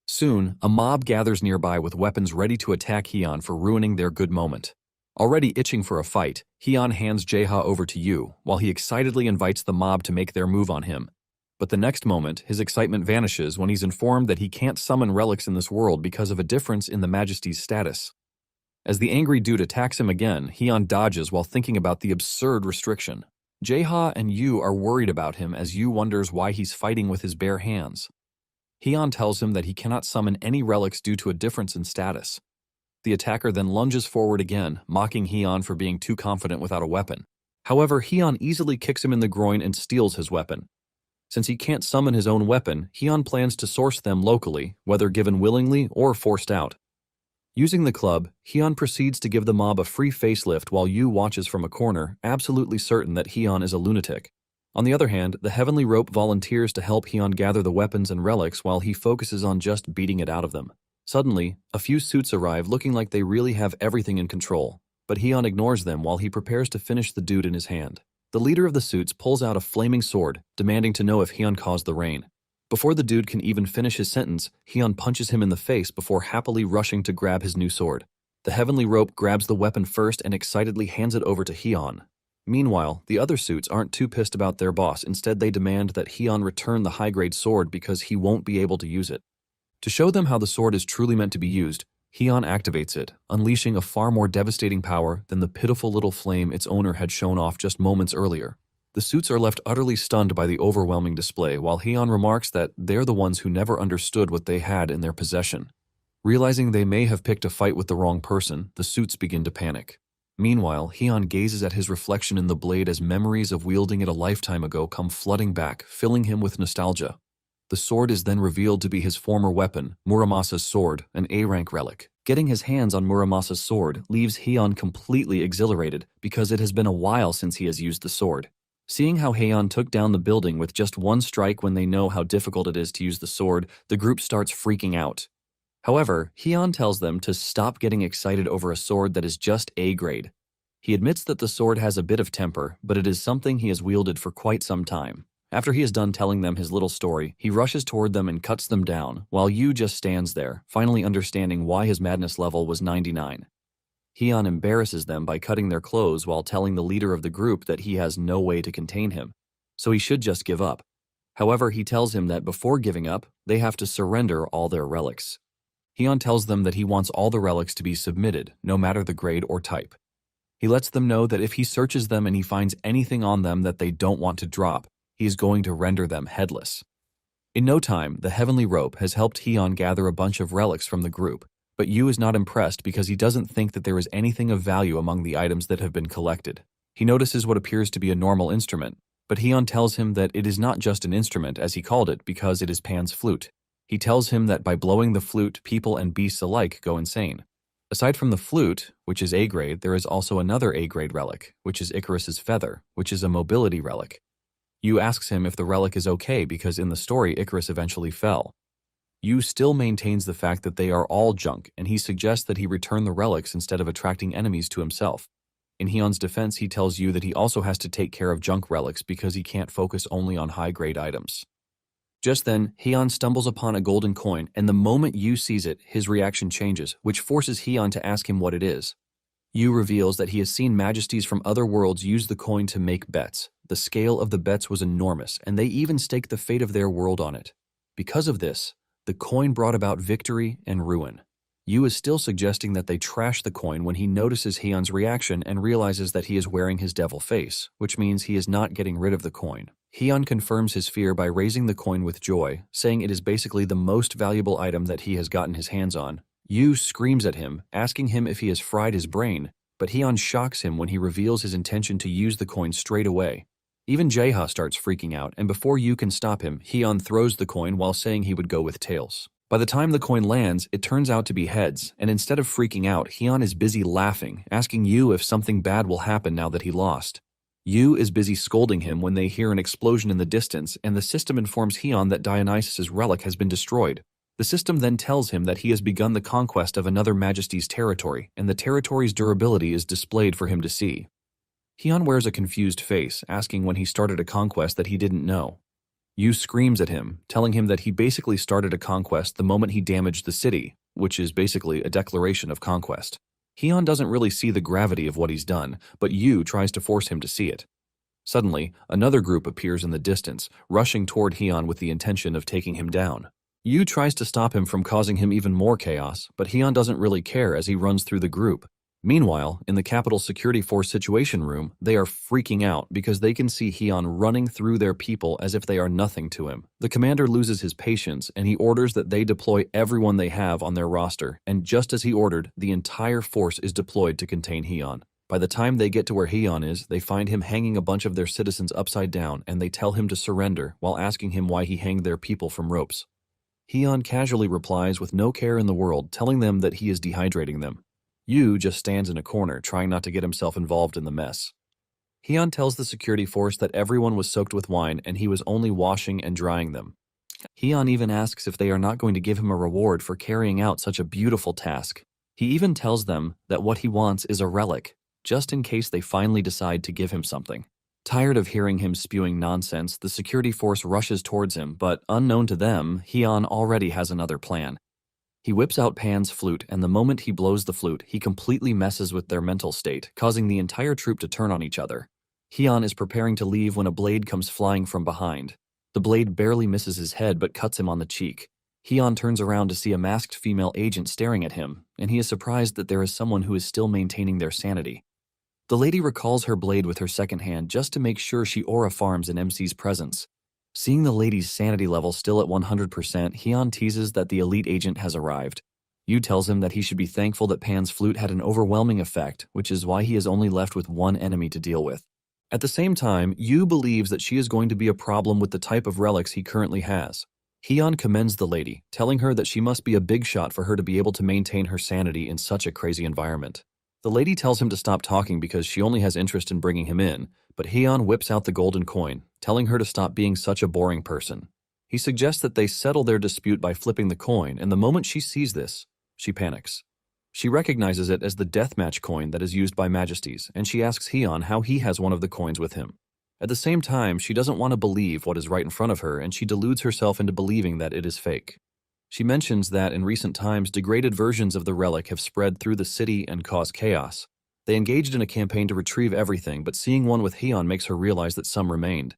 Soon, a mob gathers nearby with weapons ready to attack Hyun for ruining their good moment. Already itching for a fight, Hyun hands Jaeha over to Yu, while he excitedly invites the mob to make their move on him. But the next moment, his excitement vanishes when he's informed that he can't summon relics in this world because of a difference in the Majesty's status. As the angry dude attacks him again, Hyun dodges while thinking about the absurd restriction. Jaeha and Yu are worried about him as Yu wonders why he's fighting with his bare hands. Hyun tells him that he cannot summon any relics due to a difference in status. The attacker then lunges forward again, mocking Hyun for being too confident without a weapon. However, Hyun easily kicks him in the groin and steals his weapon. Since he can't summon his own weapon, Hyun plans to source them locally, whether given willingly or forced out. Using the club, Hyun proceeds to give the mob a free facelift while Yu watches from a corner, absolutely certain that Hyun is a lunatic. On the other hand, the Heavenly Rope volunteers to help Hyun gather the weapons and relics while he focuses on just beating it out of them. Suddenly, a few suits arrive looking like they really have everything in control, but Hyun ignores them while he prepares to finish the dude in his hand. The leader of the suits pulls out a flaming sword, demanding to know if Hyun caused the rain. Before the dude can even finish his sentence, Hyun punches him in the face before happily rushing to grab his new sword. The Heavenly Rope grabs the weapon first and excitedly hands it over to Hyun. Meanwhile, the other suits aren't too pissed about their boss. Instead, they demand that Hyun return the high-grade sword because he won't be able to use it. To show them how the sword is truly meant to be used, Hyun activates it, unleashing a far more devastating power than the pitiful little flame its owner had shown off just moments earlier. The suits are left utterly stunned by the overwhelming display, while Hyun remarks that they're the ones who never understood what they had in their possession. Realizing they may have picked a fight with the wrong person, the suits begin to panic. Meanwhile, Hyun gazes at his reflection in the blade as memories of wielding it a lifetime ago come flooding back, filling him with nostalgia. The sword is then revealed to be his former weapon, Muramasa's sword, an A-rank relic. Getting his hands on Muramasa's sword leaves Hyun completely exhilarated because it has been a while since he has used the sword. Seeing how Hyun took down the building with just one strike when they know how difficult it is to use the sword, the group starts freaking out. However, Hyun tells them to stop getting excited over a sword that is just A-grade. He admits that the sword has a bit of temper, but it is something he has wielded for quite some time. After he is done telling them his little story, he rushes toward them and cuts them down, while Yu just stands there, finally understanding why his madness level was 99. Hyun embarrasses them by cutting their clothes while telling the leader of the group that he has no way to contain him, so he should just give up. However, he tells him that before giving up, they have to surrender all their relics. Hyun tells them that he wants all the relics to be submitted, no matter the grade or type. He lets them know that if he searches them and he finds anything on them that they don't want to drop, he is going to render them headless. In no time, the Heavenly Rope has helped Hyun gather a bunch of relics from the group, but Yu is not impressed because he doesn't think that there is anything of value among the items that have been collected. He notices what appears to be a normal instrument, but Hyun tells him that it is not just an instrument, as he called it, because it is Pan's flute. He tells him that by blowing the flute, people and beasts alike go insane. Aside from the flute, which is A-grade, there is also another A-grade relic, which is Icarus's feather, which is a mobility relic. Yu asks him if the relic is okay because in the story, Icarus eventually fell. Yu still maintains the fact that they are all junk, and he suggests that he return the relics instead of attracting enemies to himself. In Hyun's defense, he tells Yu that he also has to take care of junk relics because he can't focus only on high-grade items. Just then, Hyun stumbles upon a golden coin, and the moment Yu sees it, his reaction changes, which forces Hyun to ask him what it is. Yu reveals that he has seen majesties from other worlds use the coin to make bets. The scale of the bets was enormous, and they even staked the fate of their world on it. Because of this, the coin brought about victory and ruin. Yu is still suggesting that they trash the coin when he notices Hyun's reaction and realizes that he is wearing his devil face, which means he is not getting rid of the coin. Hyun confirms his fear by raising the coin with joy, saying it is basically the most valuable item that he has gotten his hands on. Yu screams at him, asking him if he has fried his brain, but Hyun shocks him when he reveals his intention to use the coin straight away. Even Jaeha starts freaking out, and before Yu can stop him, Hyun throws the coin while saying he would go with tails. By the time the coin lands, it turns out to be heads, and instead of freaking out, Hyun is busy laughing, asking Yu if something bad will happen now that he lost. Yu is busy scolding him when they hear an explosion in the distance, and the system informs Hyun that Dionysus' relic has been destroyed. The system then tells him that he has begun the conquest of another majesty's territory, and the territory's durability is displayed for him to see. Hyun wears a confused face, asking when he started a conquest that he didn't know. Yu screams at him, telling him that he basically started a conquest the moment he damaged the city, which is basically a declaration of conquest. Hyun doesn't really see the gravity of what he's done, but Yu tries to force him to see it. Suddenly, another group appears in the distance, rushing toward Hyun with the intention of taking him down. Yu tries to stop him from causing him even more chaos, but Hyun doesn't really care as he runs through the group. Meanwhile, in the Capital Security Force Situation Room, they are freaking out because they can see Hyun running through their people as if they are nothing to him. The commander loses his patience and he orders that they deploy everyone they have on their roster, and just as he ordered, the entire force is deployed to contain Hyun. By the time they get to where Hyun is, they find him hanging a bunch of their citizens upside down and they tell him to surrender while asking him why he hanged their people from ropes. Hyun casually replies with no care in the world, telling them that he is dehydrating them. Yu just stands in a corner, trying not to get himself involved in the mess. Hyun tells the security force that everyone was soaked with wine and he was only washing and drying them. Hyun even asks if they are not going to give him a reward for carrying out such a beautiful task. He even tells them that what he wants is a relic, just in case they finally decide to give him something. Tired of hearing him spewing nonsense, the security force rushes towards him, but unknown to them, Hyun already has another plan. He whips out Pan's flute, and the moment he blows the flute, he completely messes with their mental state, causing the entire troop to turn on each other. Hyun is preparing to leave when a blade comes flying from behind. The blade barely misses his head but cuts him on the cheek. Hyun turns around to see a masked female agent staring at him, and he is surprised that there is someone who is still maintaining their sanity. The lady recalls her blade with her second hand just to make sure she aura farms in MC's presence. Seeing the lady's sanity level still at 100%, Hyun teases that the elite agent has arrived. Yu tells him that he should be thankful that Pan's flute had an overwhelming effect, which is why he is only left with one enemy to deal with. At the same time, Yu believes that she is going to be a problem with the type of relics he currently has. Hyun commends the lady, telling her that she must be a big shot for her to be able to maintain her sanity in such a crazy environment. The lady tells him to stop talking because she only has interest in bringing him in, but Hyun whips out the golden coin, telling her to stop being such a boring person. He suggests that they settle their dispute by flipping the coin, and the moment she sees this, she panics. She recognizes it as the deathmatch coin that is used by majesties, and she asks Hyun how he has one of the coins with him. At the same time, she doesn't want to believe what is right in front of her, and she deludes herself into believing that it is fake. She mentions that in recent times, degraded versions of the relic have spread through the city and caused chaos. They engaged in a campaign to retrieve everything, but seeing one with Hyun makes her realize that some remained.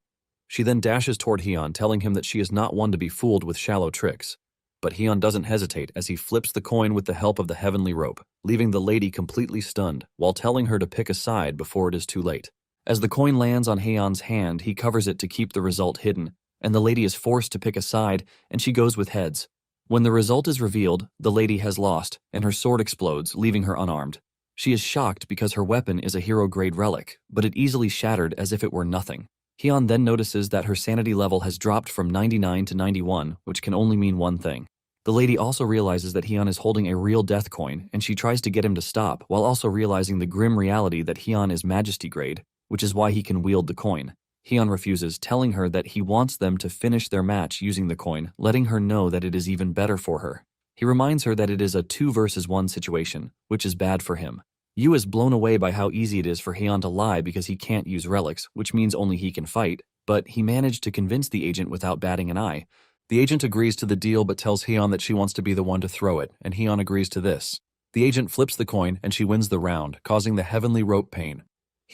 She then dashes toward Hyun, telling him that she is not one to be fooled with shallow tricks. But Hyun doesn't hesitate as he flips the coin with the help of the heavenly rope, leaving the lady completely stunned, while telling her to pick a side before it is too late. As the coin lands on Hyun's hand, he covers it to keep the result hidden, and the lady is forced to pick a side, and she goes with heads. When the result is revealed, the lady has lost, and her sword explodes, leaving her unarmed. She is shocked because her weapon is a hero-grade relic, but it easily shattered as if it were nothing. Hyun then notices that her sanity level has dropped from 99 to 91, which can only mean one thing. The lady also realizes that Hyun is holding a real death coin, and she tries to get him to stop, while also realizing the grim reality that Hyun is majesty grade, which is why he can wield the coin. Hyun refuses, telling her that he wants them to finish their match using the coin, letting her know that it is even better for her. He reminds her that it is a 2 versus 1 situation, which is bad for him. Yu is blown away by how easy it is for Hyun to lie because he can't use relics, which means only he can fight, but he managed to convince the agent without batting an eye. The agent agrees to the deal but tells Hyun that she wants to be the one to throw it, and Hyun agrees to this. The agent flips the coin and she wins the round, causing the heavenly rope pain.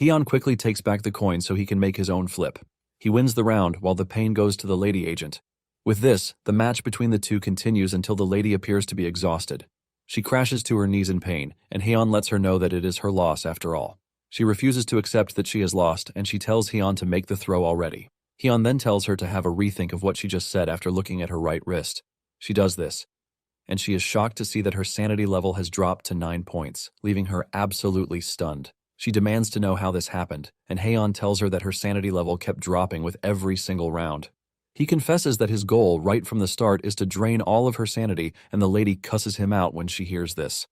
Hyun quickly takes back the coin so he can make his own flip. He wins the round while the pain goes to the lady agent. With this, the match between the two continues until the lady appears to be exhausted. She crashes to her knees in pain, and Hyun lets her know that it is her loss after all. She refuses to accept that she has lost, and she tells Hyun to make the throw already. Hyun then tells her to have a rethink of what she just said after looking at her right wrist. She does this, and she is shocked to see that her sanity level has dropped to 9 points, leaving her absolutely stunned. She demands to know how this happened, and Hyun tells her that her sanity level kept dropping with every single round. He confesses that his goal right from the start is to drain all of her sanity, and the lady cusses him out when she hears this.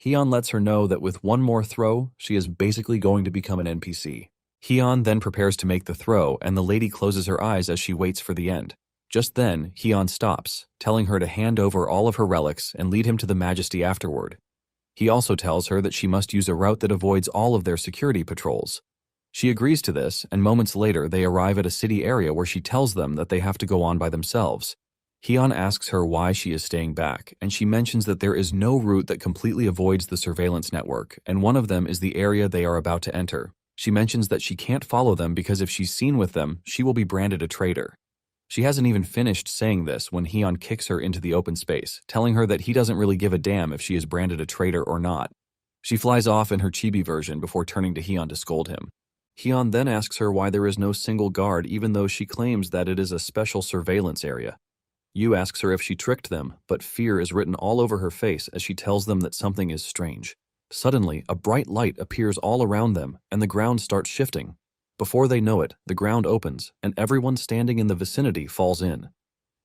Hyun lets her know that with one more throw, she is basically going to become an NPC. Hyun then prepares to make the throw, and the lady closes her eyes as she waits for the end. Just then, Hyun stops, telling her to hand over all of her relics and lead him to the Majesty afterward. He also tells her that she must use a route that avoids all of their security patrols. She agrees to this, and moments later they arrive at a city area where she tells them that they have to go on by themselves. Hyun asks her why she is staying back, and she mentions that there is no route that completely avoids the surveillance network, and one of them is the area they are about to enter. She mentions that she can't follow them because if she's seen with them, she will be branded a traitor. She hasn't even finished saying this when Hyun kicks her into the open space, telling her that he doesn't really give a damn if she is branded a traitor or not. She flies off in her chibi version before turning to Hyun to scold him. Hyun then asks her why there is no single guard even though she claims that it is a special surveillance area. Yu asks her if she tricked them, but fear is written all over her face as she tells them that something is strange. Suddenly, a bright light appears all around them, and the ground starts shifting. Before they know it, the ground opens, and everyone standing in the vicinity falls in.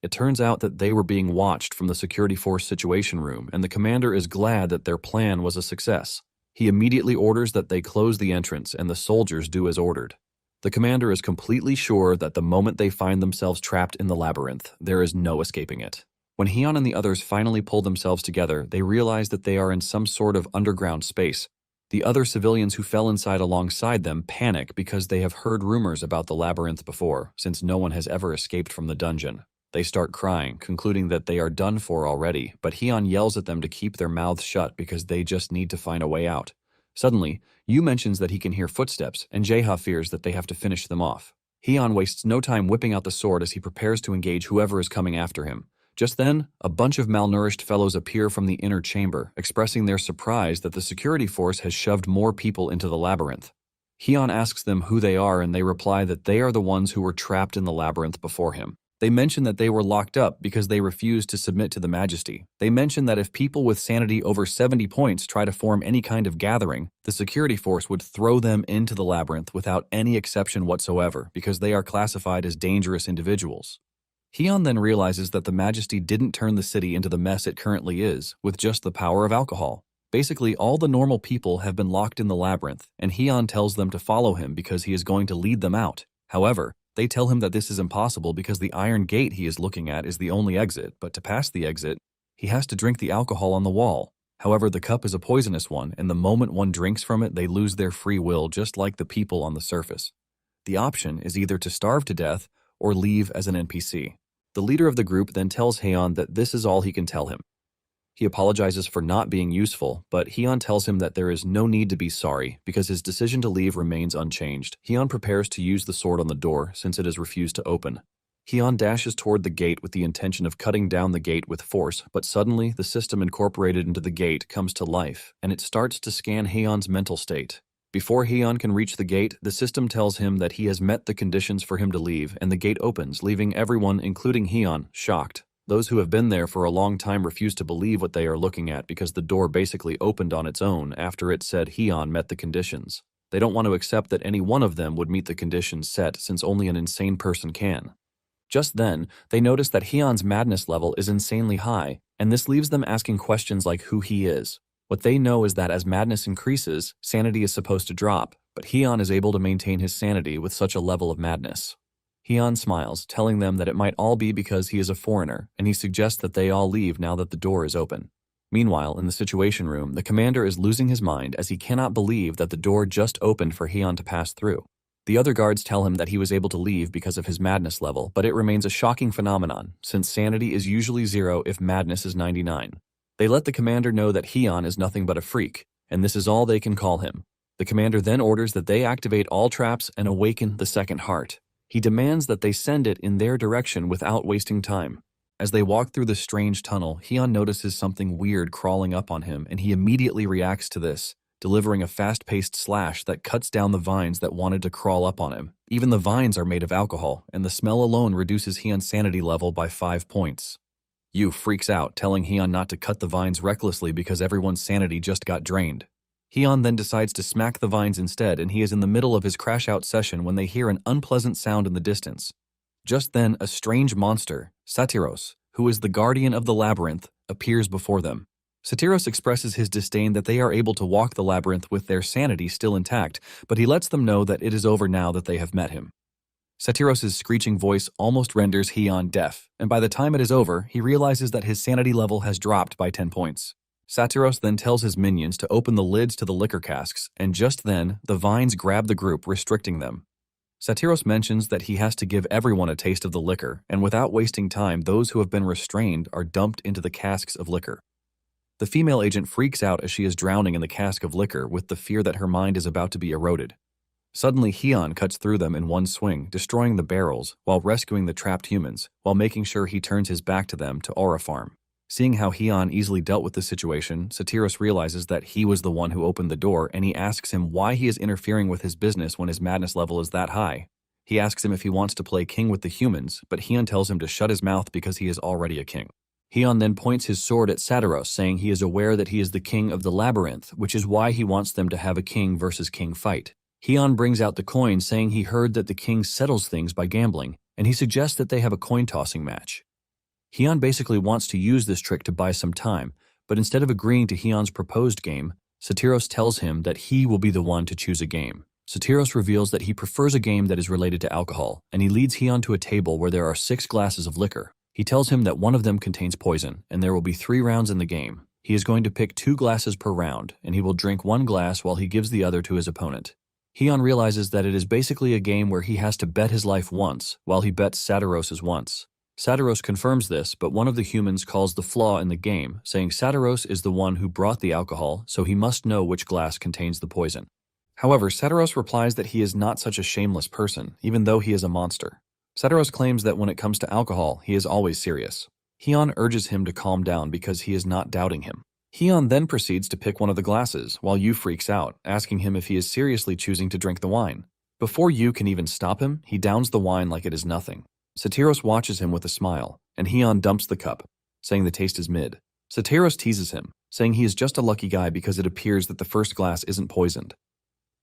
It turns out that they were being watched from the security force situation room, and the commander is glad that their plan was a success. He immediately orders that they close the entrance and the soldiers do as ordered. The commander is completely sure that the moment they find themselves trapped in the labyrinth, there is no escaping it. When Hyun and the others finally pull themselves together, they realize that they are in some sort of underground space. The other civilians who fell inside alongside them panic because they have heard rumors about the labyrinth before, since no one has ever escaped from the dungeon. They start crying, concluding that they are done for already, but Hyun yells at them to keep their mouths shut because they just need to find a way out. Suddenly, Yu mentions that he can hear footsteps, and Jaeha fears that they have to finish them off. Hyun wastes no time whipping out the sword as he prepares to engage whoever is coming after him. Just then, a bunch of malnourished fellows appear from the inner chamber, expressing their surprise that the security force has shoved more people into the labyrinth. Hyun asks them who they are, and they reply that they are the ones who were trapped in the labyrinth before him. They mention that they were locked up because they refused to submit to the Majesty. They mention that if people with sanity over 70 points try to form any kind of gathering, the security force would throw them into the labyrinth without any exception whatsoever because they are classified as dangerous individuals. Hyun then realizes that the Majesty didn't turn the city into the mess it currently is, with just the power of alcohol. Basically, all the normal people have been locked in the labyrinth, and Hyun tells them to follow him because he is going to lead them out. However, they tell him that this is impossible because the iron gate he is looking at is the only exit, but to pass the exit, he has to drink the alcohol on the wall. However, the cup is a poisonous one, and the moment one drinks from it, they lose their free will just like the people on the surface. The option is either to starve to death or leave as an NPC. The leader of the group then tells Hyun that this is all he can tell him. He apologizes for not being useful, but Hyun tells him that there is no need to be sorry because his decision to leave remains unchanged. Hyun prepares to use the sword on the door since it has refused to open. Hyun dashes toward the gate with the intention of cutting down the gate with force, but suddenly the system incorporated into the gate comes to life, and it starts to scan Hyun's mental state. Before Hyun can reach the gate, the system tells him that he has met the conditions for him to leave, and the gate opens, leaving everyone, including Hyun, shocked. Those who have been there for a long time refuse to believe what they are looking at because the door basically opened on its own after it said Hyun met the conditions. They don't want to accept that any one of them would meet the conditions set since only an insane person can. Just then, they notice that Hyun's madness level is insanely high, and this leaves them asking questions like who he is. What they know is that as madness increases, sanity is supposed to drop, but Hyun is able to maintain his sanity with such a level of madness. Hyun smiles, telling them that it might all be because he is a foreigner, and he suggests that they all leave now that the door is open. Meanwhile, in the situation room, the commander is losing his mind as he cannot believe that the door just opened for Hyun to pass through. The other guards tell him that he was able to leave because of his madness level, but it remains a shocking phenomenon, since sanity is usually 0 if madness is 99. They let the commander know that Hyun is nothing but a freak, and this is all they can call him. The commander then orders that they activate all traps and awaken the second heart. He demands that they send it in their direction without wasting time. As they walk through the strange tunnel, Hyun notices something weird crawling up on him, and he immediately reacts to this, delivering a fast-paced slash that cuts down the vines that wanted to crawl up on him. Even the vines are made of alcohol, and the smell alone reduces Hyun's sanity level by 5 points. Yu freaks out, telling Hyun not to cut the vines recklessly because everyone's sanity just got drained. Hyun then decides to smack the vines instead, and he is in the middle of his crash-out session when they hear an unpleasant sound in the distance. Just then, a strange monster, Satyros, who is the guardian of the labyrinth, appears before them. Satyros expresses his disdain that they are able to walk the labyrinth with their sanity still intact, but he lets them know that it is over now that they have met him. Satiros' screeching voice almost renders Hyun deaf, and by the time it is over, he realizes that his sanity level has dropped by 10 points. Satiros then tells his minions to open the lids to the liquor casks, and just then, the vines grab the group, restricting them. Satiros mentions that he has to give everyone a taste of the liquor, and without wasting time, those who have been restrained are dumped into the casks of liquor. The female agent freaks out as she is drowning in the cask of liquor with the fear that her mind is about to be eroded. Suddenly, Hyun cuts through them in one swing, destroying the barrels while rescuing the trapped humans, while making sure he turns his back to them to Aura Farm. Seeing how Hyun easily dealt with the situation, Satiros realizes that he was the one who opened the door, and he asks him why he is interfering with his business when his madness level is that high. He asks him if he wants to play king with the humans, but Hyun tells him to shut his mouth because he is already a king. Hyun then points his sword at Satiros, saying he is aware that he is the king of the labyrinth, which is why he wants them to have a king versus king fight. Hyun brings out the coin, saying he heard that the king settles things by gambling, and he suggests that they have a coin-tossing match. Hyun basically wants to use this trick to buy some time, but instead of agreeing to Hyun's proposed game, Satiros tells him that he will be the one to choose a game. Satiros reveals that he prefers a game that is related to alcohol, and he leads Hyun to a table where there are 6 glasses of liquor. He tells him that one of them contains poison, and there will be 3 rounds in the game. He is going to pick 2 glasses per round, and he will drink 1 glass while he gives the other to his opponent. Hyun realizes that it is basically a game where he has to bet his life once, while he bets Satiros' once. Satiros confirms this, but one of the humans calls the flaw in the game, saying Satiros is the one who brought the alcohol, so he must know which glass contains the poison. However, Satiros replies that he is not such a shameless person, even though he is a monster. Satiros claims that when it comes to alcohol, he is always serious. Hyun urges him to calm down because he is not doubting him. Hyun then proceeds to pick one of the glasses, while Yu freaks out, asking him if he is seriously choosing to drink the wine. Before Yu can even stop him, he downs the wine like it is nothing. Satiros watches him with a smile, and Hyun dumps the cup, saying the taste is mid. Satiros teases him, saying he is just a lucky guy because it appears that the first glass isn't poisoned.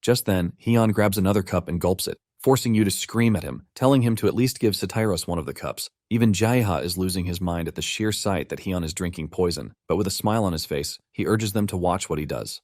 Just then, Hyun grabs another cup and gulps it, forcing Yu to scream at him, telling him to at least give Satiros one of the cups. Even Jaiha is losing his mind at the sheer sight that Hyun is drinking poison, but with a smile on his face, he urges them to watch what he does.